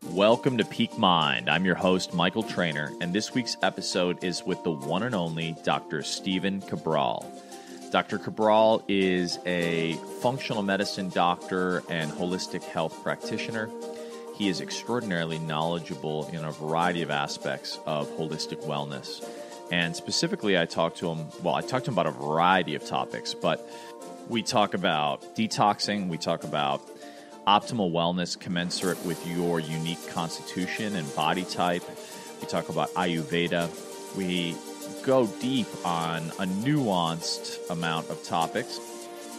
Welcome to Peak Mind. I'm your host, Michael Trainer, and this week's episode is with the one and only Dr. Stephen Cabral. Dr. Cabral is a functional medicine doctor and holistic health practitioner. He is extraordinarily knowledgeable in a variety of aspects of holistic wellness. And specifically, I talked to him about a variety of topics, but we talk about detoxing, we talk about optimal wellness commensurate with your unique constitution and body type. We talk about Ayurveda. We go deep on a nuanced amount of topics.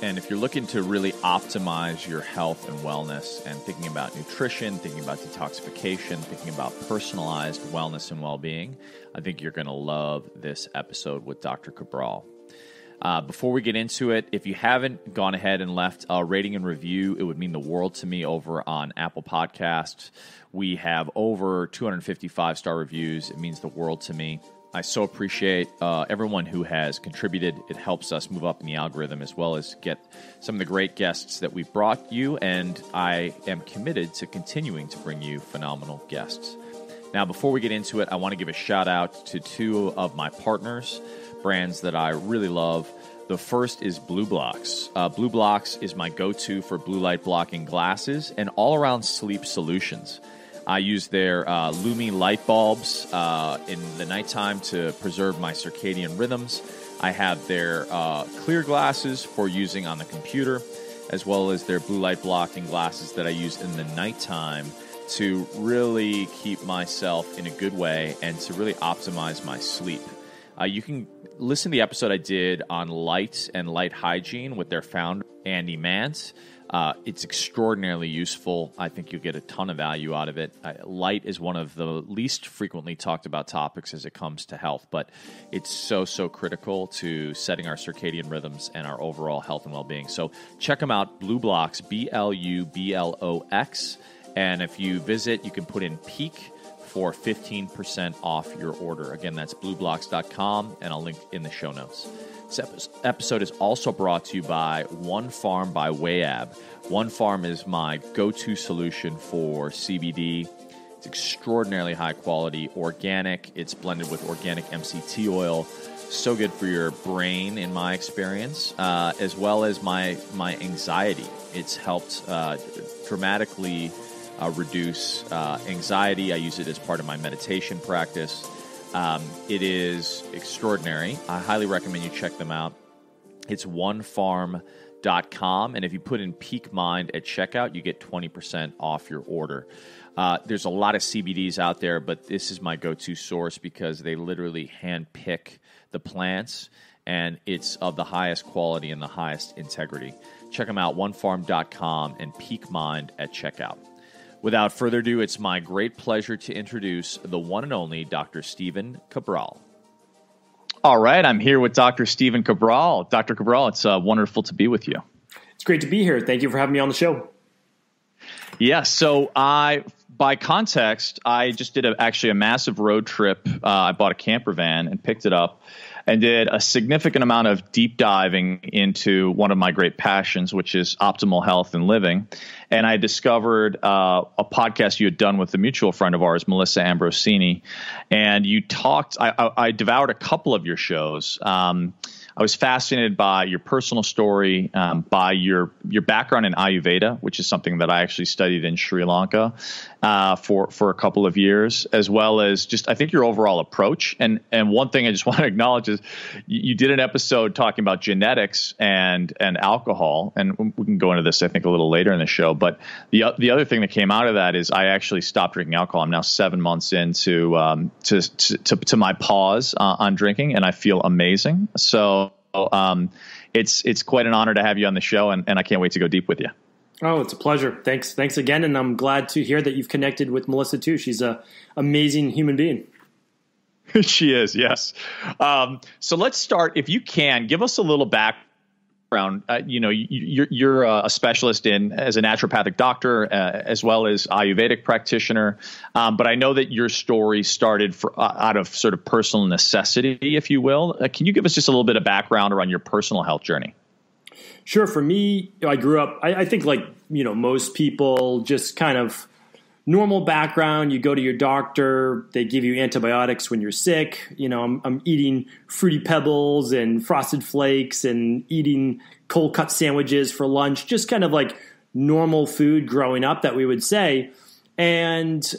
And if you're looking to really optimize your health and wellness and thinking about nutrition, thinking about detoxification, thinking about personalized wellness and well-being, I think you're going to love this episode with Dr. Cabral. Before we get into it, if you haven't gone ahead and left a rating and review, it would mean the world to me over on Apple Podcasts. We have over 250 5-star reviews. It means the world to me. I so appreciate everyone who has contributed. It helps us move up in the algorithm as well as get some of the great guests that we've brought you, and I am committed to continuing to bring you phenomenal guests. Now, before we get into it, I want to give a shout out to two of my partners, brands that I really love. The first is Blue Blocks. Blue Blocks is my go-to for blue light blocking glasses and all-around sleep solutions. I use their Lumi light bulbs in the nighttime to preserve my circadian rhythms. I have their clear glasses for using on the computer, as well as their blue light blocking glasses that I use in the nighttime to really keep myself in a good way and to really optimize my sleep. You can listen to the episode I did on light and light hygiene with their founder, Andy Mance. It's extraordinarily useful. I think you'll get a ton of value out of it. Light is one of the least frequently talked about topics as it comes to health, but it's so critical to setting our circadian rhythms and our overall health and well-being. So check them out, Blue Blocks, BLUBLOX. And if you visit, you can put in PEAK for 15% off your order. Again, that's blueblocks.com, and I'll link in the show notes. This episode is also brought to you by One Farm by Wayab. One Farm is my go-to solution for CBD. It's extraordinarily high quality, organic. It's blended with organic MCT oil. So good for your brain, in my experience, as well as my anxiety. It's helped dramatically reduce anxiety. I use it as part of my meditation practice. It is extraordinary. I highly recommend you check them out. It's onefarm.com, and if you put in Peak Mind at checkout, you get 20% off your order. There's a lot of CBDs out there, but this is my go-to source because they literally handpick the plants, and it's of the highest quality and the highest integrity. Check them out, onefarm.com and Peak Mind at checkout. Without further ado, it's my great pleasure to introduce the one and only Dr. Stephen Cabral. All right, I'm here with Dr. Stephen Cabral. Dr. Cabral, it's wonderful to be with you. It's great to be here. Thank you for having me on the show. Yes, so by context, I just did actually a massive road trip. I bought a camper van and picked it up and did a significant amount of deep diving into one of my great passions, which is optimal health and living. And I discovered a podcast you had done with a mutual friend of ours, Melissa Ambrosini. And you talked, I devoured a couple of your shows. I was fascinated by your personal story, by your background in Ayurveda, which is something that I actually studied in Sri Lanka for a couple of years, as well as just I think your overall approach. And one thing I just want to acknowledge is you did an episode talking about genetics and alcohol, and we can go into this I think a little later in the show. But the other thing that came out of that is I actually stopped drinking alcohol. I'm now 7 months into to my pause on drinking, and I feel amazing. So it's quite an honor to have you on the show, and I can't wait to go deep with you. Oh, it's a pleasure. Thanks again, and I'm glad to hear that you've connected with Melissa too. She's an amazing human being. She is, yes. So let's start, if you can, give us a little background. You're a specialist as a naturopathic doctor, as well as Ayurvedic practitioner. But I know that your story started out of sort of personal necessity, if you will. Can you give us just a little bit of background around your personal health journey? Sure. For me, I grew up, I think like, most people just kind of normal background. You go to your doctor, they give you antibiotics when you're sick. I'm eating Fruity Pebbles and Frosted Flakes and eating cold cut sandwiches for lunch, just kind of like normal food growing up that we would say. And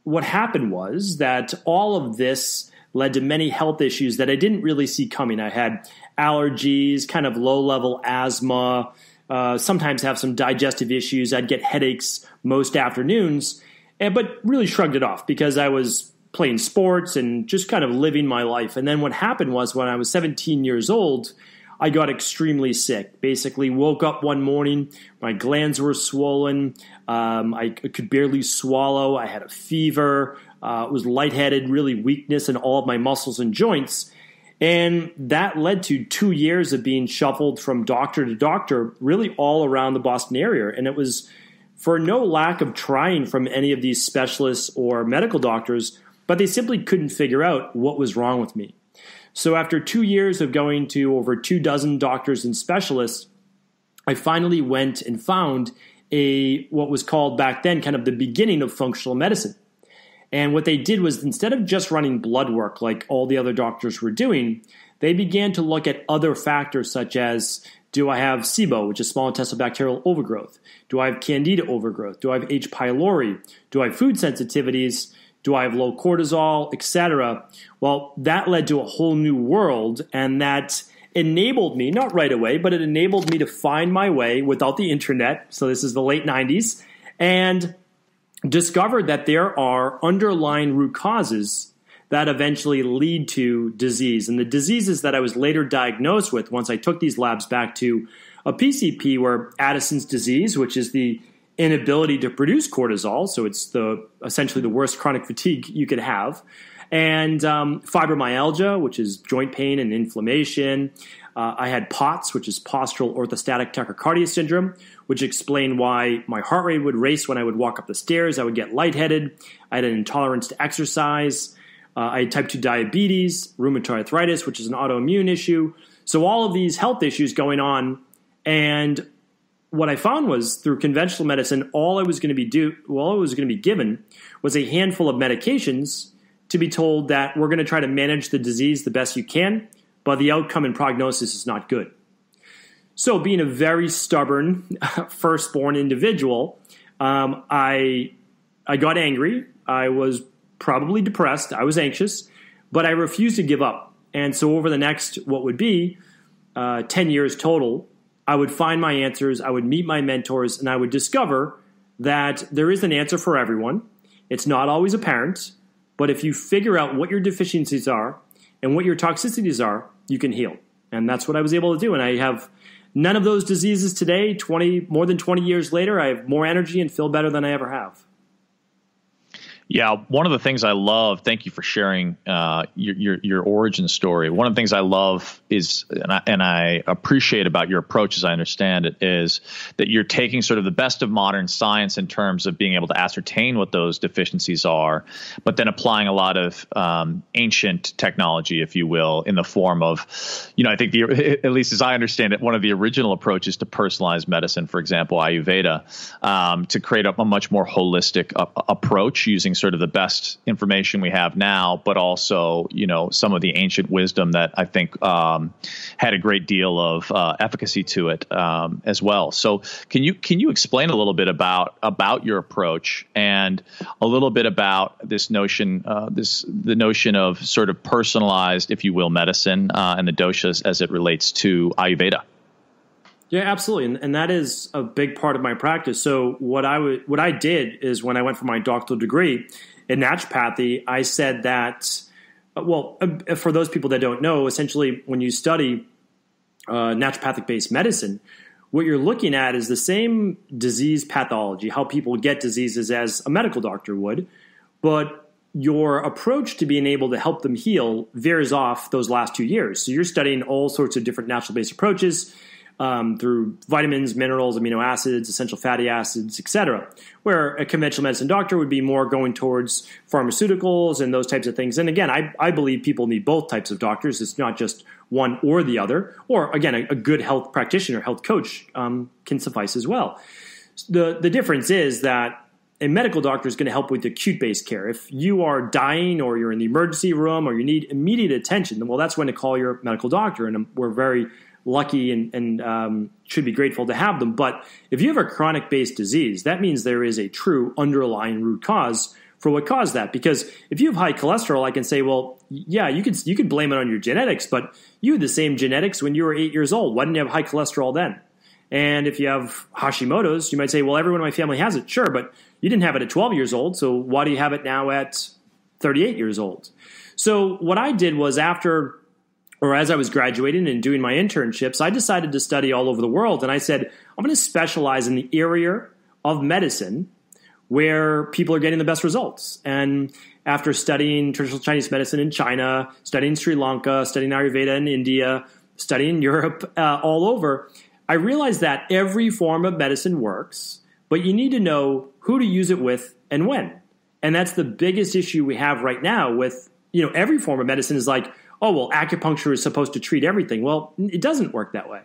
what happened was that all of this led to many health issues that I didn't really see coming. I had allergies, kind of low-level asthma, sometimes have some digestive issues. I'd get headaches most afternoons, but really shrugged it off because I was playing sports and just kind of living my life. And then what happened was when I was 17 years old, I got extremely sick. Basically woke up one morning, my glands were swollen, I could barely swallow, I had a fever, was lightheaded, really weakness in all of my muscles and joints. And that led to 2 years of being shuffled from doctor to doctor, really all around the Boston area. And it was for no lack of trying from any of these specialists or medical doctors, but they simply couldn't figure out what was wrong with me. So after 2 years of going to over 24 doctors and specialists, I finally went and found what was called back then kind of the beginning of functional medicine. And what they did was instead of just running blood work like all the other doctors were doing, they began to look at other factors such as, do I have SIBO, which is small intestinal bacterial overgrowth? Do I have Candida overgrowth? Do I have H. pylori? Do I have food sensitivities? Do I have low cortisol, etc.? Well, that led to a whole new world, and that enabled me, not right away, but it enabled me to find my way without the internet. So this is the late 90s, and discovered that there are underlying root causes that eventually lead to disease. And the diseases that I was later diagnosed with once I took these labs back to a PCP were Addison's disease, which is the inability to produce cortisol, so it's essentially the worst chronic fatigue you could have, and fibromyalgia, which is joint pain and inflammation. I had POTS, which is postural orthostatic tachycardia syndrome, which explained why my heart rate would race when I would walk up the stairs. I would get lightheaded. I had an intolerance to exercise. I had type 2 diabetes, rheumatoid arthritis, which is an autoimmune issue. So all of these health issues going on, and what I found was through conventional medicine, all I was going to be given was a handful of medications to be told that we're going to try to manage the disease the best you can, but the outcome and prognosis is not good. So being a very stubborn firstborn individual, I got angry. I was probably depressed. I was anxious, but I refused to give up. And so over the next, what would be 10 years total, I would find my answers, I would meet my mentors, and I would discover that there is an answer for everyone. It's not always apparent, but if you figure out what your deficiencies are and what your toxicities are, you can heal. And that's what I was able to do. And I have none of those diseases today. More than 20 years later, I have more energy and feel better than I ever have. Yeah, one of the things I love, thank you for sharing your origin story. One of the things I love is, and I appreciate about your approach as I understand it, is that you're taking sort of the best of modern science in terms of being able to ascertain what those deficiencies are, but then applying a lot of ancient technology, if you will, in the form of, I think at least as I understand it, one of the original approaches to personalized medicine, for example, Ayurveda, to create a much more holistic approach using sort of the best information we have now, but also, some of the ancient wisdom that I think had a great deal of efficacy to it as well. So can you explain a little bit about your approach and a little bit about this notion, the notion of sort of personalized, if you will, medicine and the doshas as it relates to Ayurveda? Yeah, absolutely. And that is a big part of my practice. So what I did is when I went for my doctoral degree in naturopathy, I said that, for those people that don't know, essentially when you study naturopathic-based medicine, what you're looking at is the same disease pathology, how people get diseases as a medical doctor would, but your approach to being able to help them heal veers off those last 2 years. So you're studying all sorts of different natural-based approaches, through vitamins, minerals, amino acids, essential fatty acids, etc., where a conventional medicine doctor would be more going towards pharmaceuticals and those types of things. And again, I believe people need both types of doctors. It's not just one or the other. Or again, a good health practitioner, health coach can suffice as well. The difference is that a medical doctor is going to help with acute-based care. If you are dying or you're in the emergency room or you need immediate attention, well, that's when to call your medical doctor, and we're very lucky and should be grateful to have them. But if you have a chronic-based disease, that means there is a true underlying root cause for what caused that. Because if you have high cholesterol, I can say, well, yeah, you could blame it on your genetics, but you had the same genetics when you were 8 years old. Why didn't you have high cholesterol then? And if you have Hashimoto's, you might say, well, everyone in my family has it. Sure, but you didn't have it at 12 years old, so why do you have it now at 38 years old? So what I did was as I was graduating and doing my internships, I decided to study all over the world. And I said, I'm going to specialize in the area of medicine where people are getting the best results. And after studying traditional Chinese medicine in China, studying Sri Lanka, studying Ayurveda in India, studying Europe, all over, I realized that every form of medicine works, but you need to know who to use it with and when. And that's the biggest issue we have right now with, every form of medicine is like, oh, well, acupuncture is supposed to treat everything. Well, it doesn't work that way.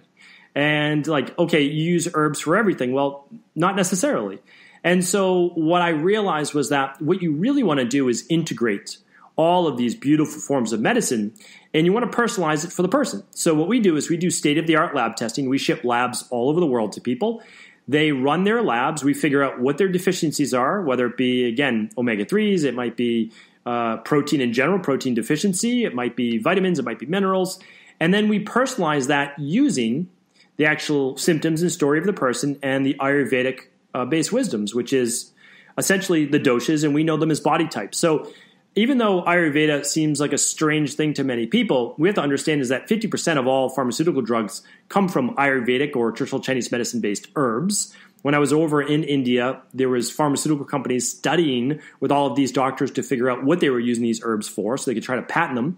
And okay, you use herbs for everything. Well, not necessarily. And so what I realized was that what you really want to do is integrate all of these beautiful forms of medicine, and you want to personalize it for the person. So what we do is we do state-of-the-art lab testing. We ship labs all over the world to people. They run their labs. We figure out what their deficiencies are, whether it be, again, omega-3s, it might be protein in general, protein deficiency, it might be vitamins, it might be minerals. And then we personalize that using the actual symptoms and story of the person and the Ayurvedic based wisdoms, which is essentially the doshas, and we know them as body types. So even though Ayurveda seems like a strange thing to many people, we have to understand is that 50% of all pharmaceutical drugs come from Ayurvedic or traditional Chinese medicine-based herbs. When I was over in India, there was pharmaceutical companies studying with all of these doctors to figure out what they were using these herbs for so they could try to patent them.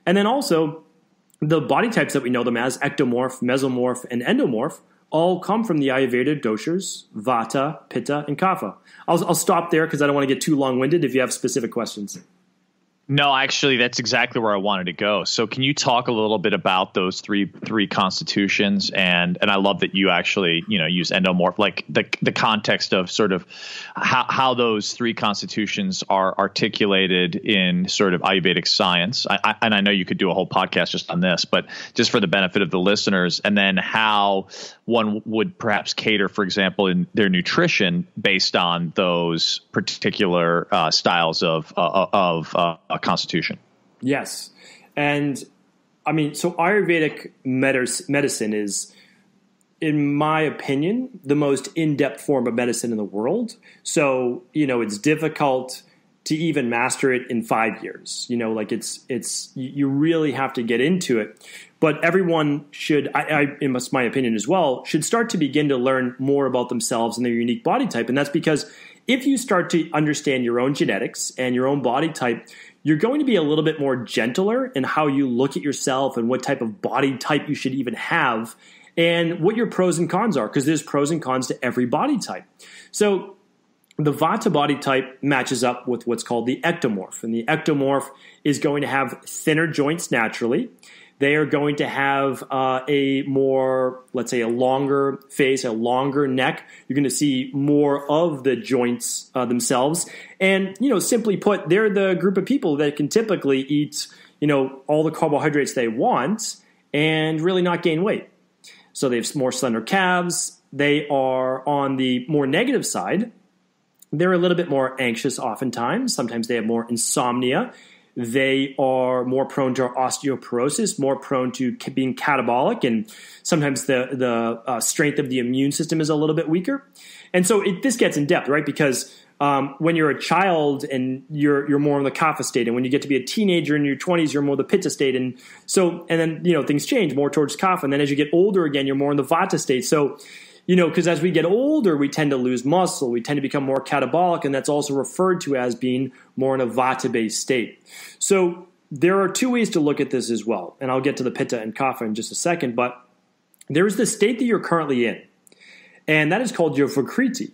And then also the body types that we know them as, ectomorph, mesomorph, and endomorph, all come from the Ayurveda doshas, Vata, Pitta, and Kapha. I'll stop there because I don't want to get too long-winded if you have specific questions. No, actually, that's exactly where I wanted to go. So can you talk a little bit about those three constitutions? And I love that you actually, use endomorph, like the context of sort of how those three constitutions are articulated in sort of Ayurvedic science. And I know you could do a whole podcast just on this, but just for the benefit of the listeners, and then how one would perhaps cater, for example, in their nutrition based on those particular styles of constitution. Yes. And so Ayurvedic medicine is, in my opinion, the most in-depth form of medicine in the world. So, it's difficult to even master it in 5 years. You really have to get into it. But everyone should, in my opinion as well, should start to begin to learn more about themselves and their unique body type. And that's because if you start to understand your own genetics and your own body type, you're going to be a little bit more gentler in how you look at yourself and what type of body type you should even have and what your pros and cons are, because there's pros and cons to every body type. So the Vata body type matches up with what's called the ectomorph, and the ectomorph is going to have thinner joints naturally. They are going to have a more, let's say, a longer face, a longer neck. You're going to see more of the joints themselves. And, simply put, they're the group of people that can typically eat, all the carbohydrates they want and really not gain weight. So they have more slender calves. They are on the more negative side. They're a little bit more anxious oftentimes. Sometimes they have more insomnia. They are more prone to osteoporosis, more prone to being catabolic, and sometimes the strength of the immune system is a little bit weaker. And so this gets in depth, right? Because when you're a child and you're more in the Kapha state, and when you get to be a teenager in your 20s, you're more the Pitta state, and then things change more towards Kapha, and then as you get older again, you're more in the Vata state. So because as we get older, we tend to lose muscle. We tend to become more catabolic, and that's also referred to as being more in a Vata-based state. So there are two ways to look at this as well, and I'll get to the Pitta and Kapha in just a second, but there is the state that you're currently in, and that is called your Vikriti.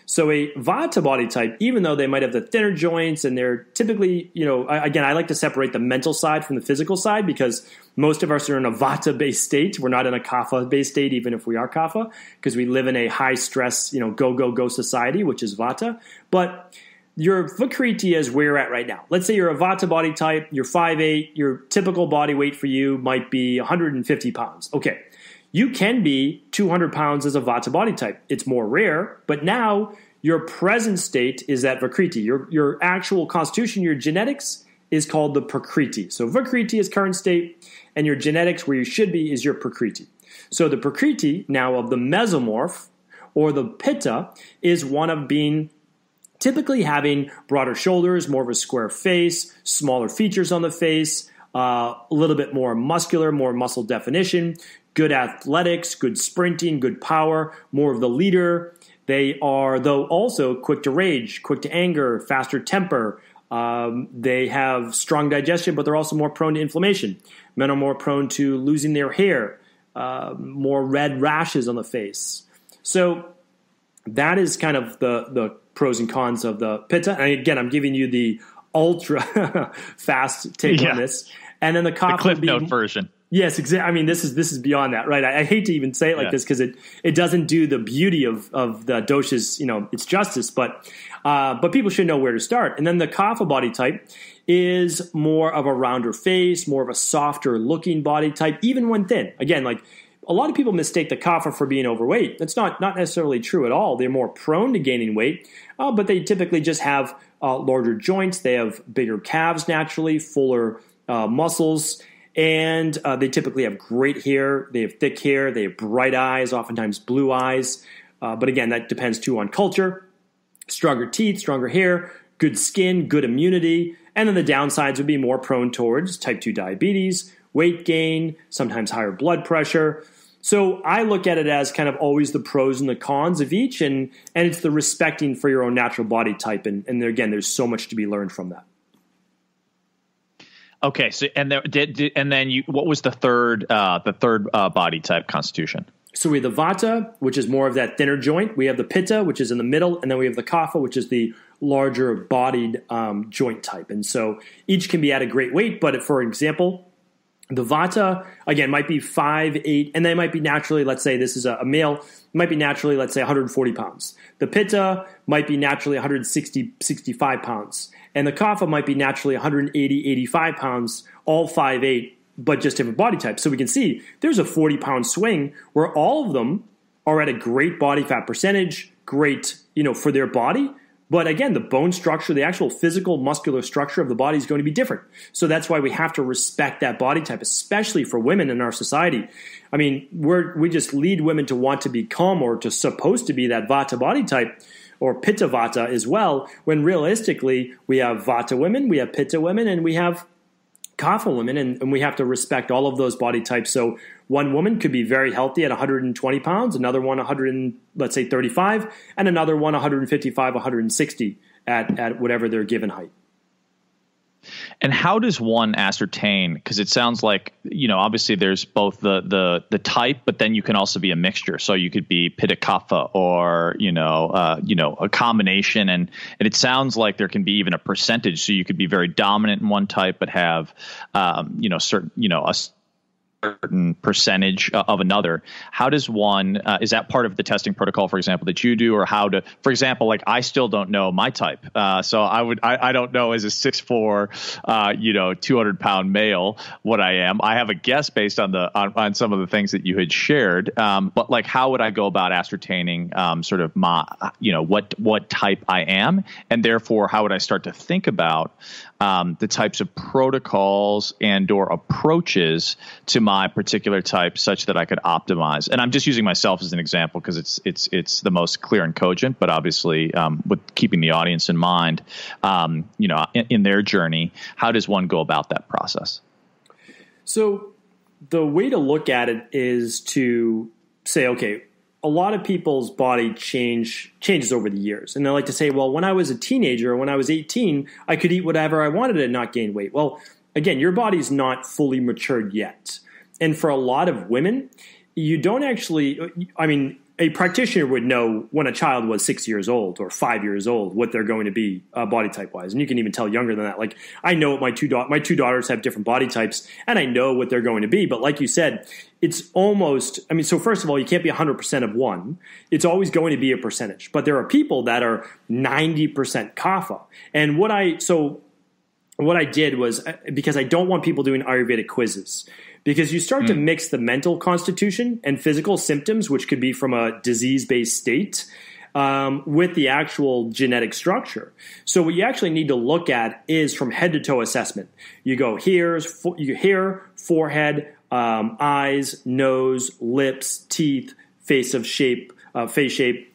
So a Vata body type, even though they might have the thinner joints and they're typically, again, I like to separate the mental side from the physical side because most of us are in a Vata-based state. We're not in a Kapha-based state, even if we are Kapha, because we live in a high-stress, go, go, go society, which is Vata. But your Vikriti is where you're at right now. Let's say you're a Vata body type, you're 5'8", your typical body weight for you might be 150 pounds. Okay. You can be 200 pounds as a Vata body type. It's more rare, but now your present state is that Vikriti. Your actual constitution, your genetics is called the Prakriti. So Vikriti is current state, and your genetics where you should be is your Prakriti. So the Prakriti now of the Mesomorph or the Pitta is one of being typically having broader shoulders, more of a square face, smaller features on the face, a little bit more muscular, more muscle definition, good athletics, good sprinting, good power, more of the leader. They are, though, also quick to rage, quick to anger, faster temper. They have strong digestion, but they're also more prone to inflammation. Men are more prone to losing their hair, more red rashes on the face. So that is kind of the pros and cons of the Pitta. And again, I'm giving you the ultra fast take on this. And then the Kapha, the Cliff Note version. Yes, exactly. I mean, this is beyond that, right? I hate to even say it like this because it doesn't do the beauty of the dosha's, its justice, but people should know where to start. And then the Kapha body type is more of a rounder face, more of a softer looking body type, even when thin. Again, like a lot of people mistake the Kapha for being overweight. That's not necessarily true at all. They're more prone to gaining weight, but they typically just have larger joints. They have bigger calves naturally, fuller muscles. And they typically have great hair. They have thick hair. They have bright eyes, oftentimes blue eyes. But again, that depends too on culture. Stronger teeth, stronger hair, good skin, good immunity. And then the downsides would be more prone towards type 2 diabetes, weight gain, sometimes higher blood pressure. So I look at it as kind of always the pros and the cons of each. And it's the respecting for your own natural body type. And again, there's so much to be learned from that. Okay, so what was the third body type constitution? So we have the Vata, which is more of that thinner joint. We have the Pitta, which is in the middle, and then we have the Kapha, which is the larger bodied joint type. And so each can be at a great weight, but for example, the Vata, again, might be 5'8", and they might be naturally, let's say this is a male, might be naturally, let's say 140 pounds. The Pitta might be naturally 65 pounds. And the Kapha might be naturally 85 pounds, all 5'8", but just different body types. So we can see there's a 40-pound swing where all of them are at a great body fat percentage, great, for their body. But again, the bone structure, the actual physical muscular structure of the body is going to be different. So that's why we have to respect that body type, especially for women in our society. I mean, we just lead women to want to become or to supposed to be that Vata body type or Pitta Vata as well, when realistically we have Vata women, we have Pitta women, and we have Kapha women, and we have to respect all of those body types. So one woman could be very healthy at 120 pounds, another one 35, and another one 155, 160 at whatever their given height. And how does one ascertain? Because it sounds like, obviously there's both the type, but then you can also be a mixture. So you could be Pitta Kapha or, a combination. And it sounds like there can be even a percentage. So you could be very dominant in one type, but have, a certain percentage of another. How does one, is that part of the testing protocol, for example, that you do, or how to, for example, like I still don't know my type. So I don't know as a 6'4", 200-pound male what I am. I have a guess based on some of the things that you had shared. But like, how would I go about ascertaining sort of my, what type I am? And therefore, how would I start to think about the types of protocols and or approaches to my particular type such that I could optimize? And I'm just using myself as an example because it's the most clear and cogent, but obviously with keeping the audience in mind, in their journey, how does one go about that process? So the way to look at it is to say, okay, a lot of people's body changes over the years. And they like to say, well, when I was a teenager or when I was 18, I could eat whatever I wanted and not gain weight. Well, again, your body's not fully matured yet. And for a lot of women, you don't actually, a practitioner would know when a child was 6 years old or 5 years old what they're going to be body type wise, and you can even tell younger than that. Like I know what my two daughters have different body types, and I know what they're going to be. But like you said, it's almost. I mean, so first of all, you can't be 100% of one. It's always going to be a percentage. But there are people that are 90% kapha, and what I did was, because I don't want people doing Ayurvedic quizzes. Because you start to mix the mental constitution and physical symptoms, which could be from a disease-based state, with the actual genetic structure. So what you actually need to look at is from head to toe assessment. You go hair, forehead, eyes, nose, lips, teeth, face shape,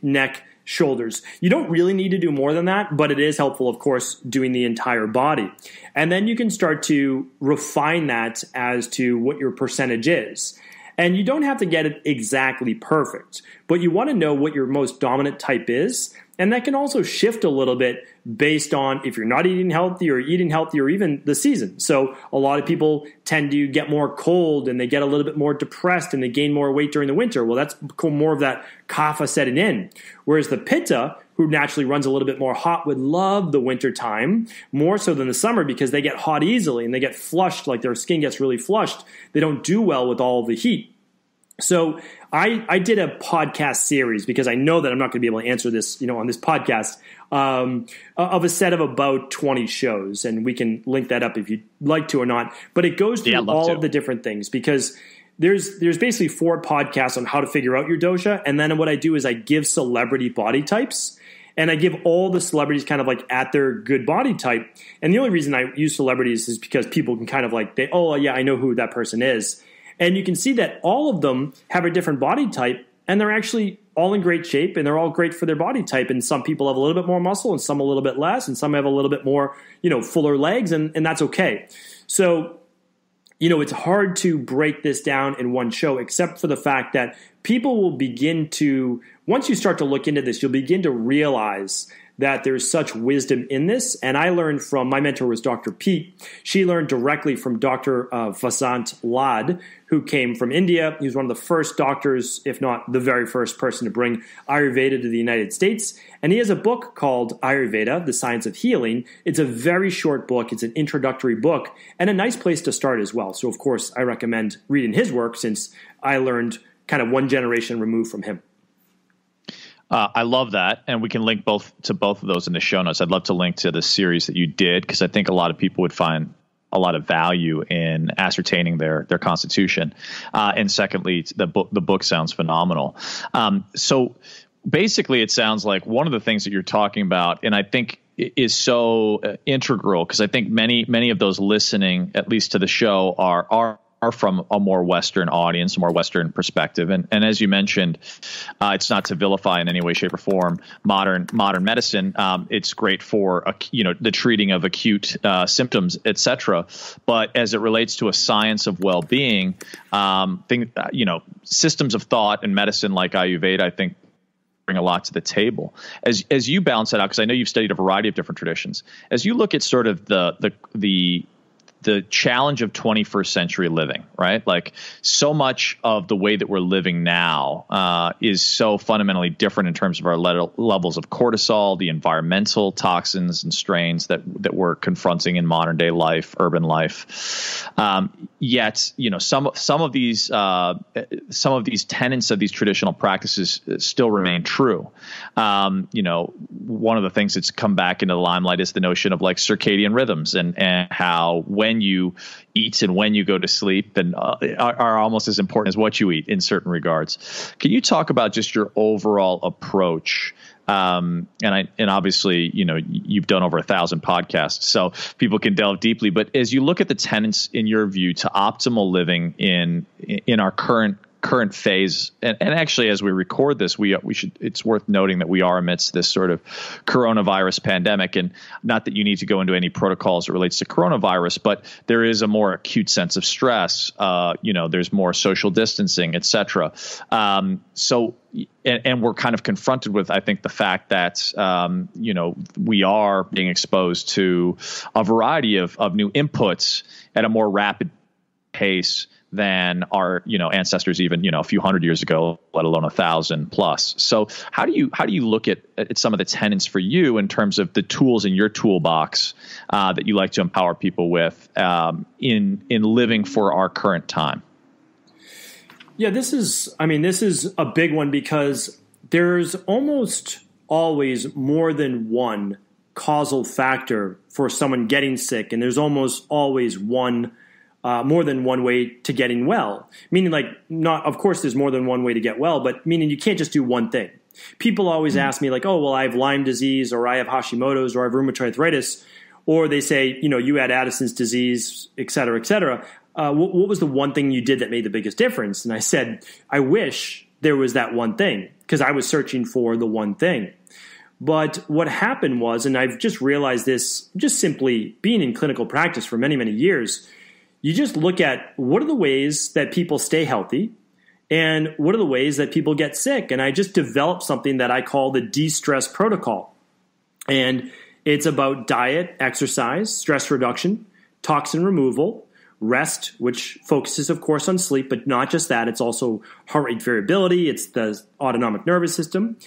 neck, shoulders. You don't really need to do more than that, but it is helpful, of course, doing the entire body. And then you can start to refine that as to what your percentage is. And you don't have to get it exactly perfect, but you want to know what your most dominant type is. And that can also shift a little bit based on if you're not eating healthy or eating healthy or even the season. So a lot of people tend to get more cold and they get a little bit more depressed and they gain more weight during the winter. Well, that's more of that kapha setting in. Whereas the pitta, who naturally runs a little bit more hot, would love the winter time more so than the summer because they get hot easily and they get flushed, like their skin gets really flushed. They don't do well with all the heat. So I did a podcast series because I know that I'm not going to be able to answer this, on this podcast, of a set of about 20 shows, and we can link that up if you'd like to or not. But it goes through all of the different things because there's basically 4 podcasts on how to figure out your dosha, and then what I do is I give celebrity body types. And I give all the celebrities kind of like at their good body type. And the only reason I use celebrities is because people can kind of like, I know who that person is. And you can see that all of them have a different body type, and they're actually all in great shape, and they're all great for their body type. And some people have a little bit more muscle, and some a little bit less, and some have a little bit more, fuller legs, and that's okay. So, it's hard to break this down in one show, except for the fact that people will begin to, once you start to look into this, you'll begin to realize that there's such wisdom in this. And I learned from, my mentor was Dr. Pete. She learned directly from Dr. Vasant Lad, who came from India. He was one of the first doctors, if not the very first person to bring Ayurveda to the United States. And he has a book called Ayurveda, The Science of Healing. It's a very short book. It's an introductory book and a nice place to start as well. So, of course, I recommend reading his work since I learned kind of one generation removed from him. I love that, and we can link both of those in the show notes. I'd love to link to the series that you did because I think a lot of people would find a lot of value in ascertaining their constitution. And secondly, the book sounds phenomenal. So basically, it sounds like one of the things that you're talking about, and I think is so integral because I think many of those listening, at least to the show, are from a more Western audience, a more Western perspective. And as you mentioned, it's not to vilify in any way, shape, or form modern medicine. It's great for, the treating of acute symptoms, et cetera. But as it relates to a science of well-being, systems of thought and medicine like Ayurveda, I think, bring a lot to the table. As you balance that out, because I know you've studied a variety of different traditions, as you look at sort of the challenge of 21st century living, right? Like so much of the way that we're living now is so fundamentally different in terms of our levels of cortisol, the environmental toxins and strains that we're confronting in modern day life, urban life. Yet, some of these tenets of these traditional practices still remain true. One of the things that's come back into the limelight is the notion of like circadian rhythms and how when you eat and when you go to sleep and are almost as important as what you eat in certain regards. Can you talk about just your overall approach? And obviously, you've done over 1,000 podcasts, so people can delve deeply. But as you look at the tenets in your view to optimal living in our current phase, and actually as we record this, we should, it's worth noting that we are amidst this sort of coronavirus pandemic, and not that you need to go into any protocols that relates to coronavirus, but there is a more acute sense of stress. There's more social distancing, et cetera. So we're kind of confronted with, I think, the fact that, we are being exposed to a variety of new inputs at a more rapid pace than our, ancestors even, a few hundred years ago, let alone 1,000 plus. So how do you look at some of the tenets for you in terms of the tools in your toolbox that you like to empower people with in living for our current time? Yeah, this is a big one because there's almost always more than one causal factor for someone getting sick, and there's almost always more than one way to getting well. Meaning, of course, there's more than one way to get well, but meaning you can't just do one thing. People always ask me oh, well, I have Lyme disease, or I have Hashimoto's, or I have rheumatoid arthritis, or they say, you had Addison's disease, et cetera, et cetera. What was the one thing you did that made the biggest difference? And I said, I wish there was that one thing, because I was searching for the one thing. But what happened was, and I've just realized this just simply being in clinical practice for many, many years, you just look at what are the ways that people stay healthy and what are the ways that people get sick. And I just developed something that I call the Destress Protocol. And it's about diet, exercise, stress reduction, toxin removal, rest, which focuses, of course, on sleep, but not just that. It's also heart rate variability. It's the autonomic nervous system.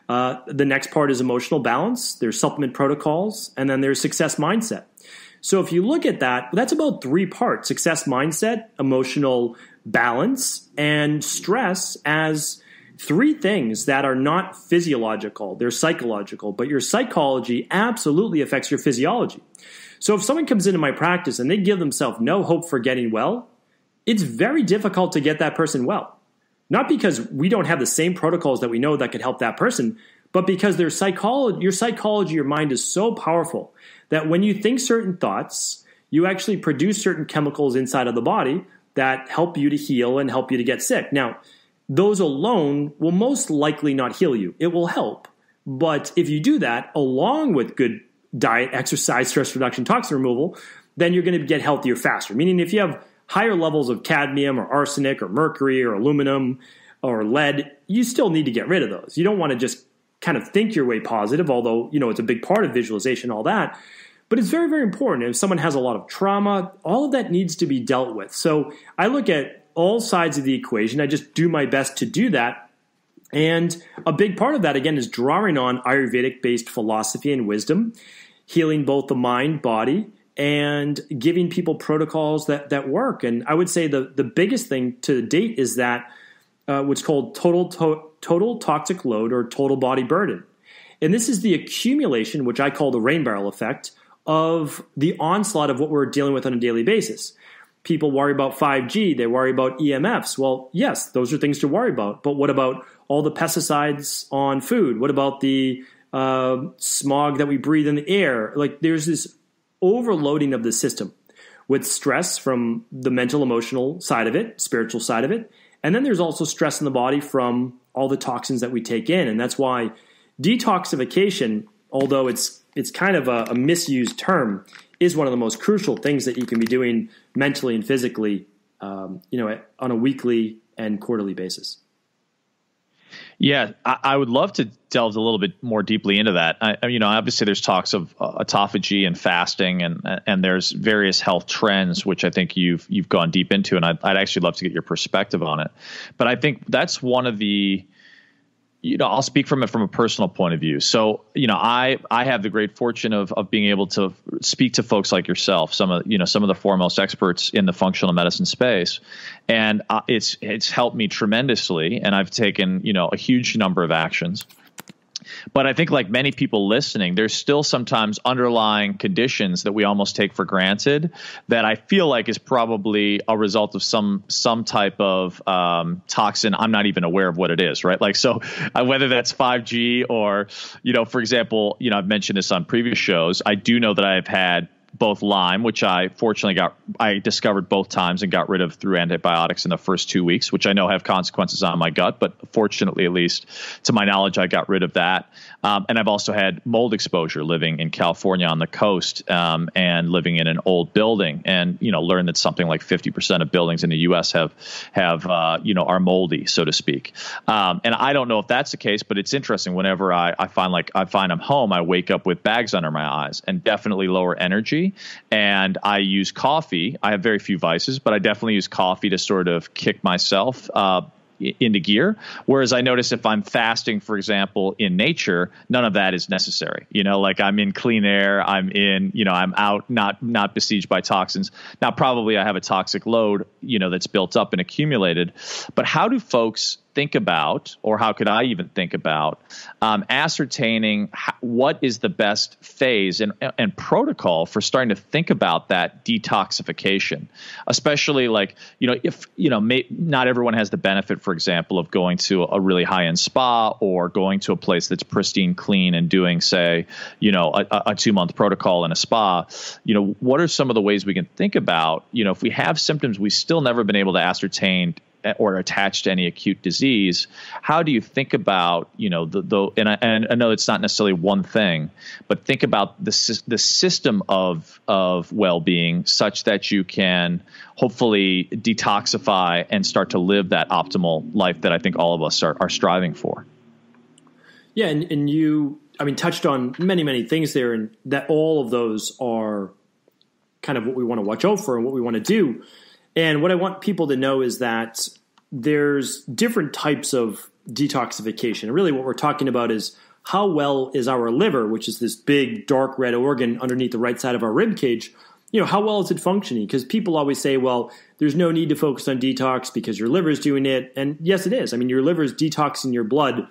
The next part is emotional balance. There's supplement protocols, and then there's success mindset. So if you look at that, that's about 3 parts: success mindset, emotional balance, and stress as 3 things that are not physiological. They're psychological, but your psychology absolutely affects your physiology. So if someone comes into my practice and they give themselves no hope for getting well, it's very difficult to get that person well. Not because we don't have the same protocols that we know that could help that person, but because your psychology, your mind is so powerful that when you think certain thoughts, you actually produce certain chemicals inside of the body that help you to heal and help you to get sick. Now, those alone will most likely not heal you. It will help. But if you do that along with good diet, exercise, stress reduction, toxin removal, then you're going to get healthier faster. Meaning if you have higher levels of cadmium or arsenic or mercury or aluminum or lead, you still need to get rid of those. You don't want to just kind of think your way positive, although, it's a big part of visualization, all that. But it's very, very important. If someone has a lot of trauma, all of that needs to be dealt with. So I look at all sides of the equation. I just do my best to do that. And a big part of that, again, is drawing on Ayurvedic-based philosophy and wisdom, healing both the mind, body, and giving people protocols that work. And I would say the biggest thing to date is that what's called total toxic load or total body burden. And this is the accumulation, which I call the rain barrel effect, of the onslaught of what we're dealing with on a daily basis. People worry about 5G. They worry about EMFs. Well, yes, those are things to worry about. But what about all the pesticides on food? What about the smog that we breathe in the air? There's this overloading of the system with stress from the mental, emotional side of it, spiritual side of it. And then there's also stress in the body from all the toxins that we take in. And that's why detoxification, although it's kind of a misused term, is one of the most crucial things that you can be doing mentally and physically, on a weekly and quarterly basis. Yeah, I would love to delve a little bit more deeply into that. Obviously there's talks of autophagy and fasting, and there's various health trends, which I think you've gone deep into, and I'd actually love to get your perspective on it. But I think that's one of the, I'll speak from a personal point of view. So, I have the great fortune of being able to speak to folks like yourself, some of the foremost experts in the functional medicine space. And it's helped me tremendously. And I've taken, a huge number of actions. But I think like many people listening, there's still sometimes underlying conditions that we almost take for granted that I feel like is probably a result of some type of toxin. I'm not even aware of what it is, right? So whether that's 5G or, for example, I've mentioned this on previous shows. I do know that I've had both Lyme, which I fortunately I discovered both times and got rid of through antibiotics in the first 2 weeks, which I know have consequences on my gut, but fortunately, at least to my knowledge, I got rid of that. And I've also had mold exposure living in California on the coast and living in an old building, and learned that something like 50% of buildings in the U.S. have are moldy, so to speak. And I don't know if that's the case, but it's interesting. Whenever I find I'm home, I wake up with bags under my eyes and definitely lower energy. energy. And I use coffee. I have very few vices, but I definitely use coffee to sort of kick myself into gear. Whereas I notice if I'm fasting, for example, in nature, none of that is necessary. Like I'm in clean air, I'm out, not besieged by toxins. Now, probably I have a toxic load, that's built up and accumulated. But how do folks think about, or how could I even think about, ascertaining what is the best phase and protocol for starting to think about that detoxification, especially if not everyone has the benefit, for example, of going to a really high-end spa or going to a place that's pristine, clean, and doing, say, a 2-month protocol in a spa. What are some of the ways we can think about, if we have symptoms we still never been able to ascertain or attached to any acute disease, how do you think about, and I know it's not necessarily one thing, but think about the system of well-being such that you can hopefully detoxify and start to live that optimal life that I think all of us are striving for. Yeah. And you, touched on many, many things there, and that all of those are kind of what we want to watch out for and what we want to do. And what I want people to know is that there's different types of detoxification. And really what we're talking about is how well is our liver, which is this big dark red organ underneath the right side of our rib cage, how well is it functioning? Because people always say, well, there's no need to focus on detox because your liver is doing it. And yes, it is. Your liver is detoxing your blood,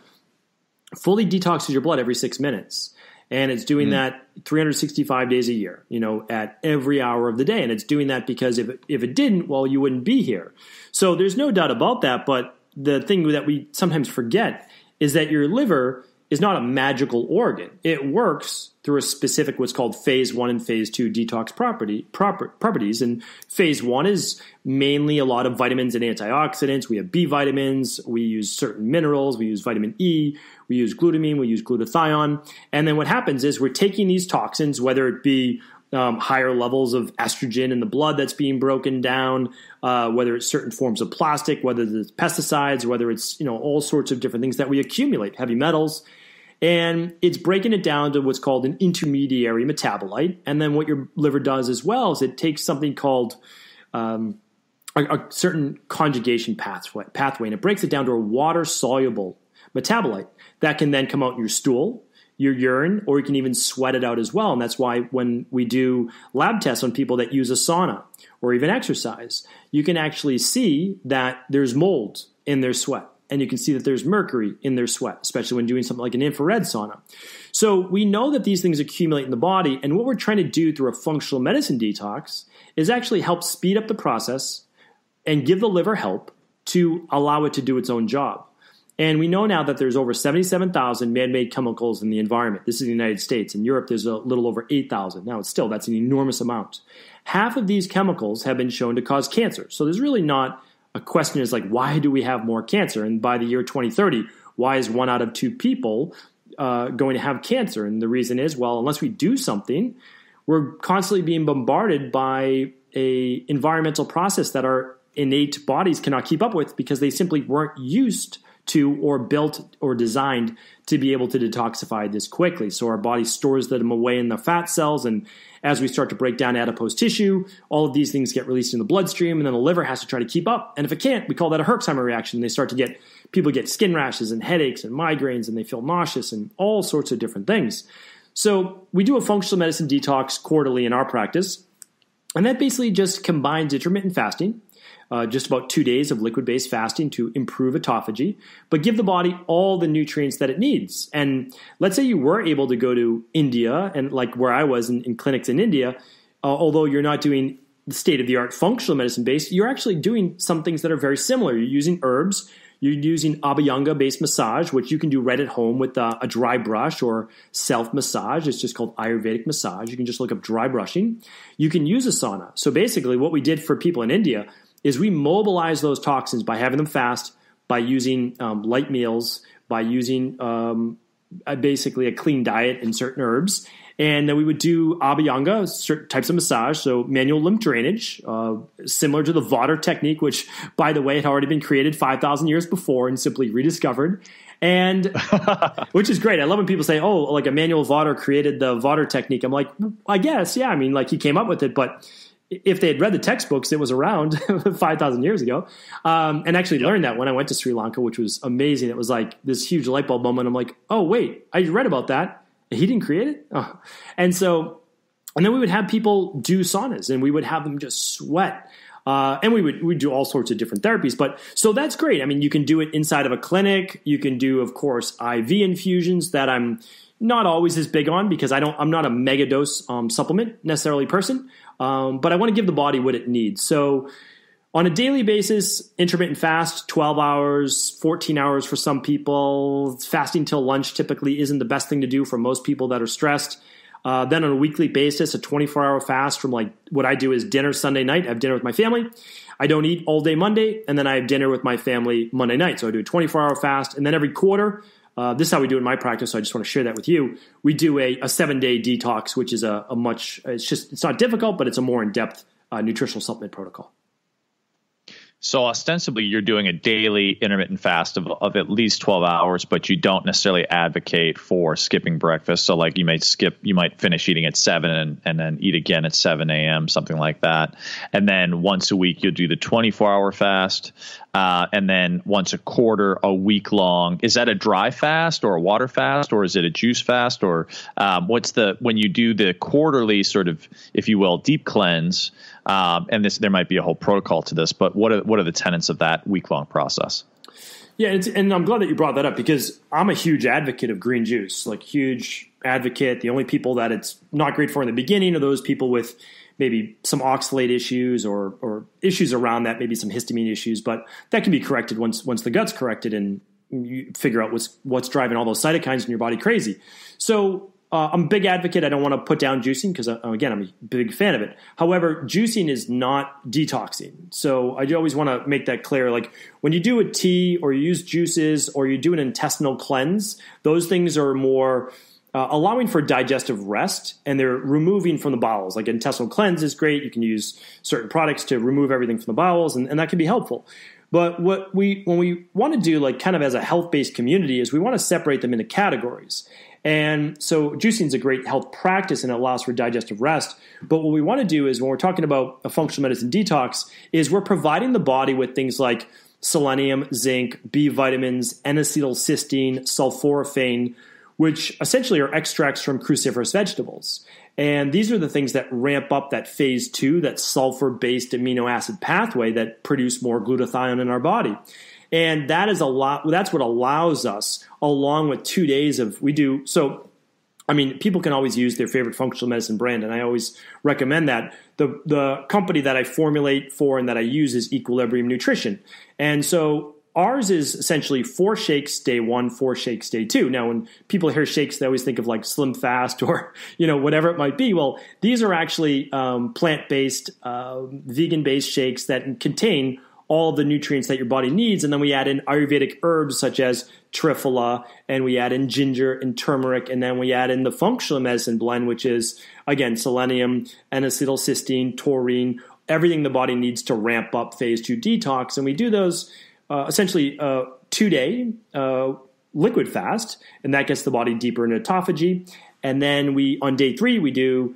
fully detoxes your blood every 6 minutes. And it's doing that 365 days a year, at every hour of the day. And it's doing that because if it didn't, well, you wouldn't be here. So there's no doubt about that. But the thing that we sometimes forget is that your liver is not a magical organ. It works through a specific what's called phase 1 and phase 2 detox properties. And phase 1 is mainly a lot of vitamins and antioxidants. We have B vitamins. We use certain minerals. We use vitamin E. We use glutamine. We use glutathione. And then what happens is we're taking these toxins, whether it be higher levels of estrogen in the blood that's being broken down, whether it's certain forms of plastic, whether it's pesticides, whether it's all sorts of different things that we accumulate, heavy metals. And it's breaking it down to what's called an intermediary metabolite. And then what your liver does as well is it takes something called a certain conjugation pathway, and it breaks it down to a water-soluble metabolite that can then come out in your stool, your urine, or you can even sweat it out as well. And that's why when we do lab tests on people that use a sauna or even exercise, you can actually see that there's mold in their sweat. And you can see that there's mercury in their sweat, especially when doing something like an infrared sauna. So we know that these things accumulate in the body. And what we're trying to do through a functional medicine detox is actually help speed up the process and give the liver help to allow it to do its own job. And we know now that there's over 77,000 man-made chemicals in the environment. This is the United States. In Europe, there's a little over 8,000. Now, that's an enormous amount. Half of these chemicals have been shown to cause cancer. So there's really not a question is like, why do we have more cancer? And by the year 2030, why is 1 out of 2 people going to have cancer? And the reason is, well, unless we do something, we're constantly being bombarded by a environmental process that our innate bodies cannot keep up with because they simply weren't used to or built or designed to be able to detoxify this quickly. So our body stores them away in the fat cells, and as we start to break down adipose tissue, all of these things get released in the bloodstream, and then the liver has to try to keep up. And if it can't, we call that a Herxheimer reaction. They start to get, people get skin rashes and headaches and migraines, and they feel nauseous and all sorts of different things. So we do a functional medicine detox quarterly in our practice, and that basically just combines intermittent fasting, just about 2 days of liquid-based fasting to improve autophagy, but give the body all the nutrients that it needs. And let's say you were able to go to India, and like where I was in clinics in India, although you're not doing the state-of-the-art functional medicine-based, you're actually doing some things that are very similar. You're using herbs. You're using Abhyanga-based massage, which you can do right at home with a dry brush or self-massage. It's just called Ayurvedic massage. You can just look up dry brushing. You can use a sauna. So basically what we did for people in India is we mobilize those toxins by having them fast, by using light meals, by using basically a clean diet and certain herbs. And then we would do Abhyanga, certain types of massage, so manual lymph drainage, similar to the Vater technique, which, by the way, had already been created 5,000 years before and simply rediscovered. And which is great. I love when people say, oh, like Emmanuel Vaughter created the Vaughter technique. I'm like, I guess, yeah. I mean, like he came up with it, but if they had read the textbooks, it was around 5,000 years ago. And actually learned that when I went to Sri Lanka, which was amazing. It was like this huge light bulb moment. I'm like, oh, wait, I read about that. He didn't create it? Oh. And then we would have people do saunas and we would have them just sweat. And we'd do all sorts of different therapies. But so that's great. I mean, you can do it inside of a clinic. You can do, of course, IV infusions that I'm not always as big on because I'm not a mega dose supplement necessarily person. But I want to give the body what it needs. So on a daily basis, intermittent fast, 12 hours, 14 hours for some people. Fasting till lunch typically isn't the best thing to do for most people that are stressed. Then on a weekly basis, a 24-hour fast from like what I do is dinner Sunday night. I have dinner with my family. I don't eat all day Monday. And then I have dinner with my family Monday night. So I do a 24-hour fast. And then every quarter, this is how we do it in my practice. So I just want to share that with you. We do a 7-day detox, which is it's not difficult, but it's a more in-depth nutritional supplement protocol. So ostensibly, you're doing a daily intermittent fast of at least 12 hours, but you don't necessarily advocate for skipping breakfast. So like you might finish eating at 7 and then eat again at 7 a.m., something like that. And then once a week, you'll do the 24-hour fast. And then once a quarter, a week long. Is that a dry fast or a water fast, or is it a juice fast? Or when you do the quarterly sort of, if you will, deep cleanse, and there might be a whole protocol to this, but what are the tenets of that week-long process? Yeah, and I'm glad that you brought that up because I'm a huge advocate of green juice, like huge advocate. The only people that it's not great for in the beginning are those people with maybe some oxalate issues or issues around that, maybe some histamine issues, but that can be corrected once the gut's corrected and you figure out what's driving all those cytokines in your body crazy. So I'm a big advocate. I don't want to put down juicing because, again, I'm a big fan of it. However, juicing is not detoxing. So I always want to make that clear. Like when you do a tea or you use juices or you do an intestinal cleanse, those things are more allowing for digestive rest, and they're removing from the bowels. Like intestinal cleanse is great. You can use certain products to remove everything from the bowels, and that can be helpful. But when we want to do like kind of as a health-based community is we want to separate them into categories. And so juicing is a great health practice and it allows for digestive rest. But what we want to do is when we're talking about a functional medicine detox is we're providing the body with things like selenium, zinc, B vitamins, N-acetylcysteine, sulforaphane, which essentially are extracts from cruciferous vegetables. And these are the things that ramp up that phase 2, that sulfur-based amino acid pathway that produce more glutathione in our body. And that's what allows us, along with 2 days of people can always use their favorite functional medicine brand, and I always recommend that. The company that I formulate for and that I use is Equilibrium Nutrition. And so ours is essentially 4 shakes day 1, 4 shakes day 2. Now, when people hear shakes, they always think of like Slim Fast or, whatever it might be. Well, these are actually plant-based, vegan-based shakes that contain all the nutrients that your body needs. And then we add in Ayurvedic herbs such as triphala, and we add in ginger and turmeric, and then we add in the functional medicine blend, which is, again, selenium, N-acetylcysteine, taurine, everything the body needs to ramp up phase 2 detox. And we do those essentially 2-day liquid fast, and that gets the body deeper into autophagy. And then on day 3, we do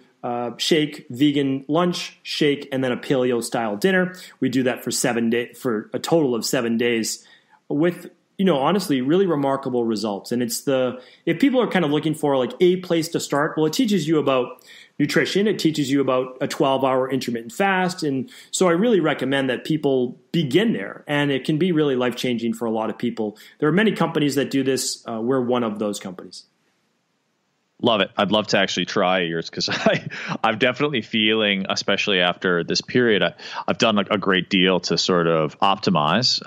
shake, vegan lunch, shake, and then a paleo style dinner. We do that for 7 days, for a total of 7 days with, honestly, really remarkable results. And if people are kind of looking for like a place to start, well, it teaches you about nutrition. It teaches you about a 12-hour intermittent fast. And so I really recommend that people begin there, and it can be really life-changing for a lot of people. There are many companies that do this. We're one of those companies. Love it. I'd love to actually try yours because I'm definitely feeling, especially after this period, I've done a great deal to sort of optimize,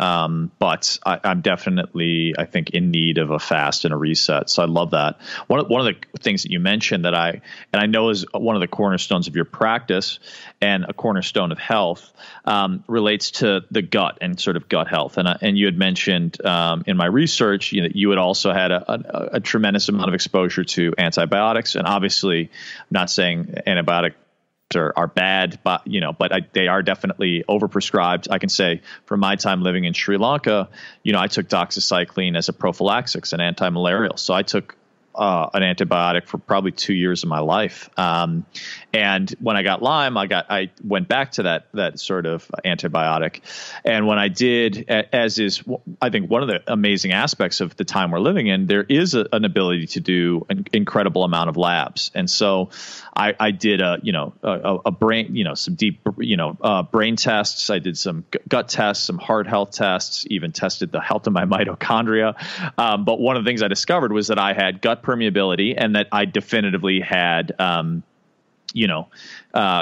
but I'm definitely, I think, in need of a fast and a reset. So I love that. One of the things that you mentioned that I know is one of the cornerstones of your practice and a cornerstone of health relates to the gut and sort of gut health. And you had mentioned in my research, you had also had a tremendous amount of exposure to antibiotics, and obviously I'm not saying antibiotic are bad, but they are definitely overprescribed. I can say from my time living in Sri Lanka, I took doxycycline as a prophylaxis, an anti-malarial. So I took an antibiotic for probably 2 years of my life. And when I got Lyme, I went back to that sort of antibiotic. And when I did, as is, I think one of the amazing aspects of the time we're living in, there is an ability to do an incredible amount of labs. And so I did a brain, some deep, brain tests. I did some gut tests, some heart health tests, even tested the health of my mitochondria. But one of the things I discovered was that I had gut permeability and that I definitively had,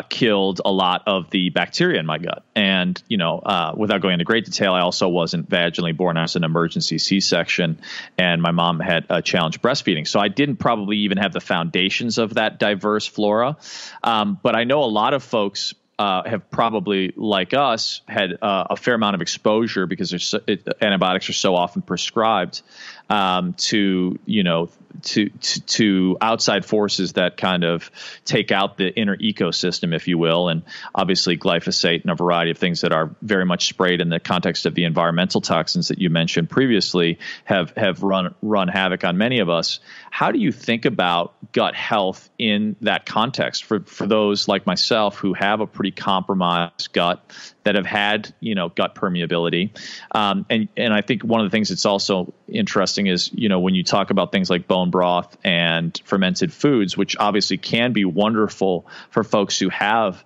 killed a lot of the bacteria in my gut. And, without going into great detail, I also wasn't vaginally born. I was an emergency C-section, and my mom had a challenge breastfeeding. So I didn't probably even have the foundations of that diverse flora. But I know a lot of folks have probably, like us, had a fair amount of exposure because antibiotics are so often prescribed to outside forces that kind of take out the inner ecosystem, if you will. And obviously glyphosate and a variety of things that are very much sprayed in the context of the environmental toxins that you mentioned previously have run havoc on many of us. How do you think about gut health in that context for those like myself who have a pretty compromised gut, that have had, gut permeability? And I think one of the things that's also interesting is, when you talk about things like bone broth and fermented foods, which obviously can be wonderful for folks who have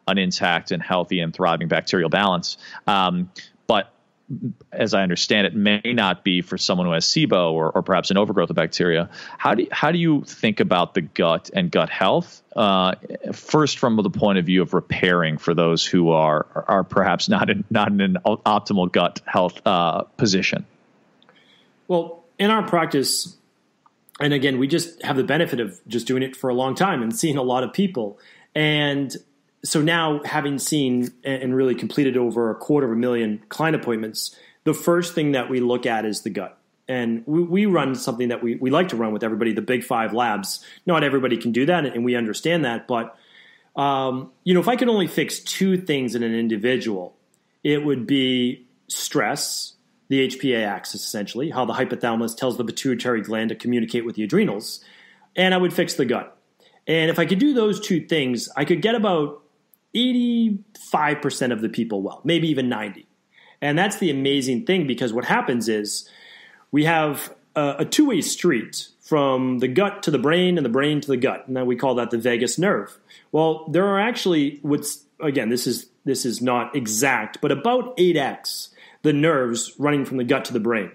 an intact and healthy and thriving bacterial balance. But as I understand it, may not be for someone who has SIBO or perhaps an overgrowth of bacteria. How do you think about the gut and gut health? First, from the point of view of repairing for those who are perhaps not in an optimal gut health position. Well, in our practice, and again, we just have the benefit of just doing it for a long time and seeing a lot of people. And so now, having seen and really completed over 250,000 client appointments, the first thing that we look at is the gut. And we run something that we like to run with everybody, the Big 5 labs. Not everybody can do that, and we understand that. But, if I could only fix two things in an individual, it would be stress, the HPA axis, essentially, how the hypothalamus tells the pituitary gland to communicate with the adrenals, and I would fix the gut. And if I could do those two things, I could get about 85% of the people well, maybe even 90. And that's the amazing thing, because what happens is we have a two-way street from the gut to the brain and the brain to the gut. And then we call that the vagus nerve. Well, there are actually, this is not exact, but about 8x the nerves running from the gut to the brain.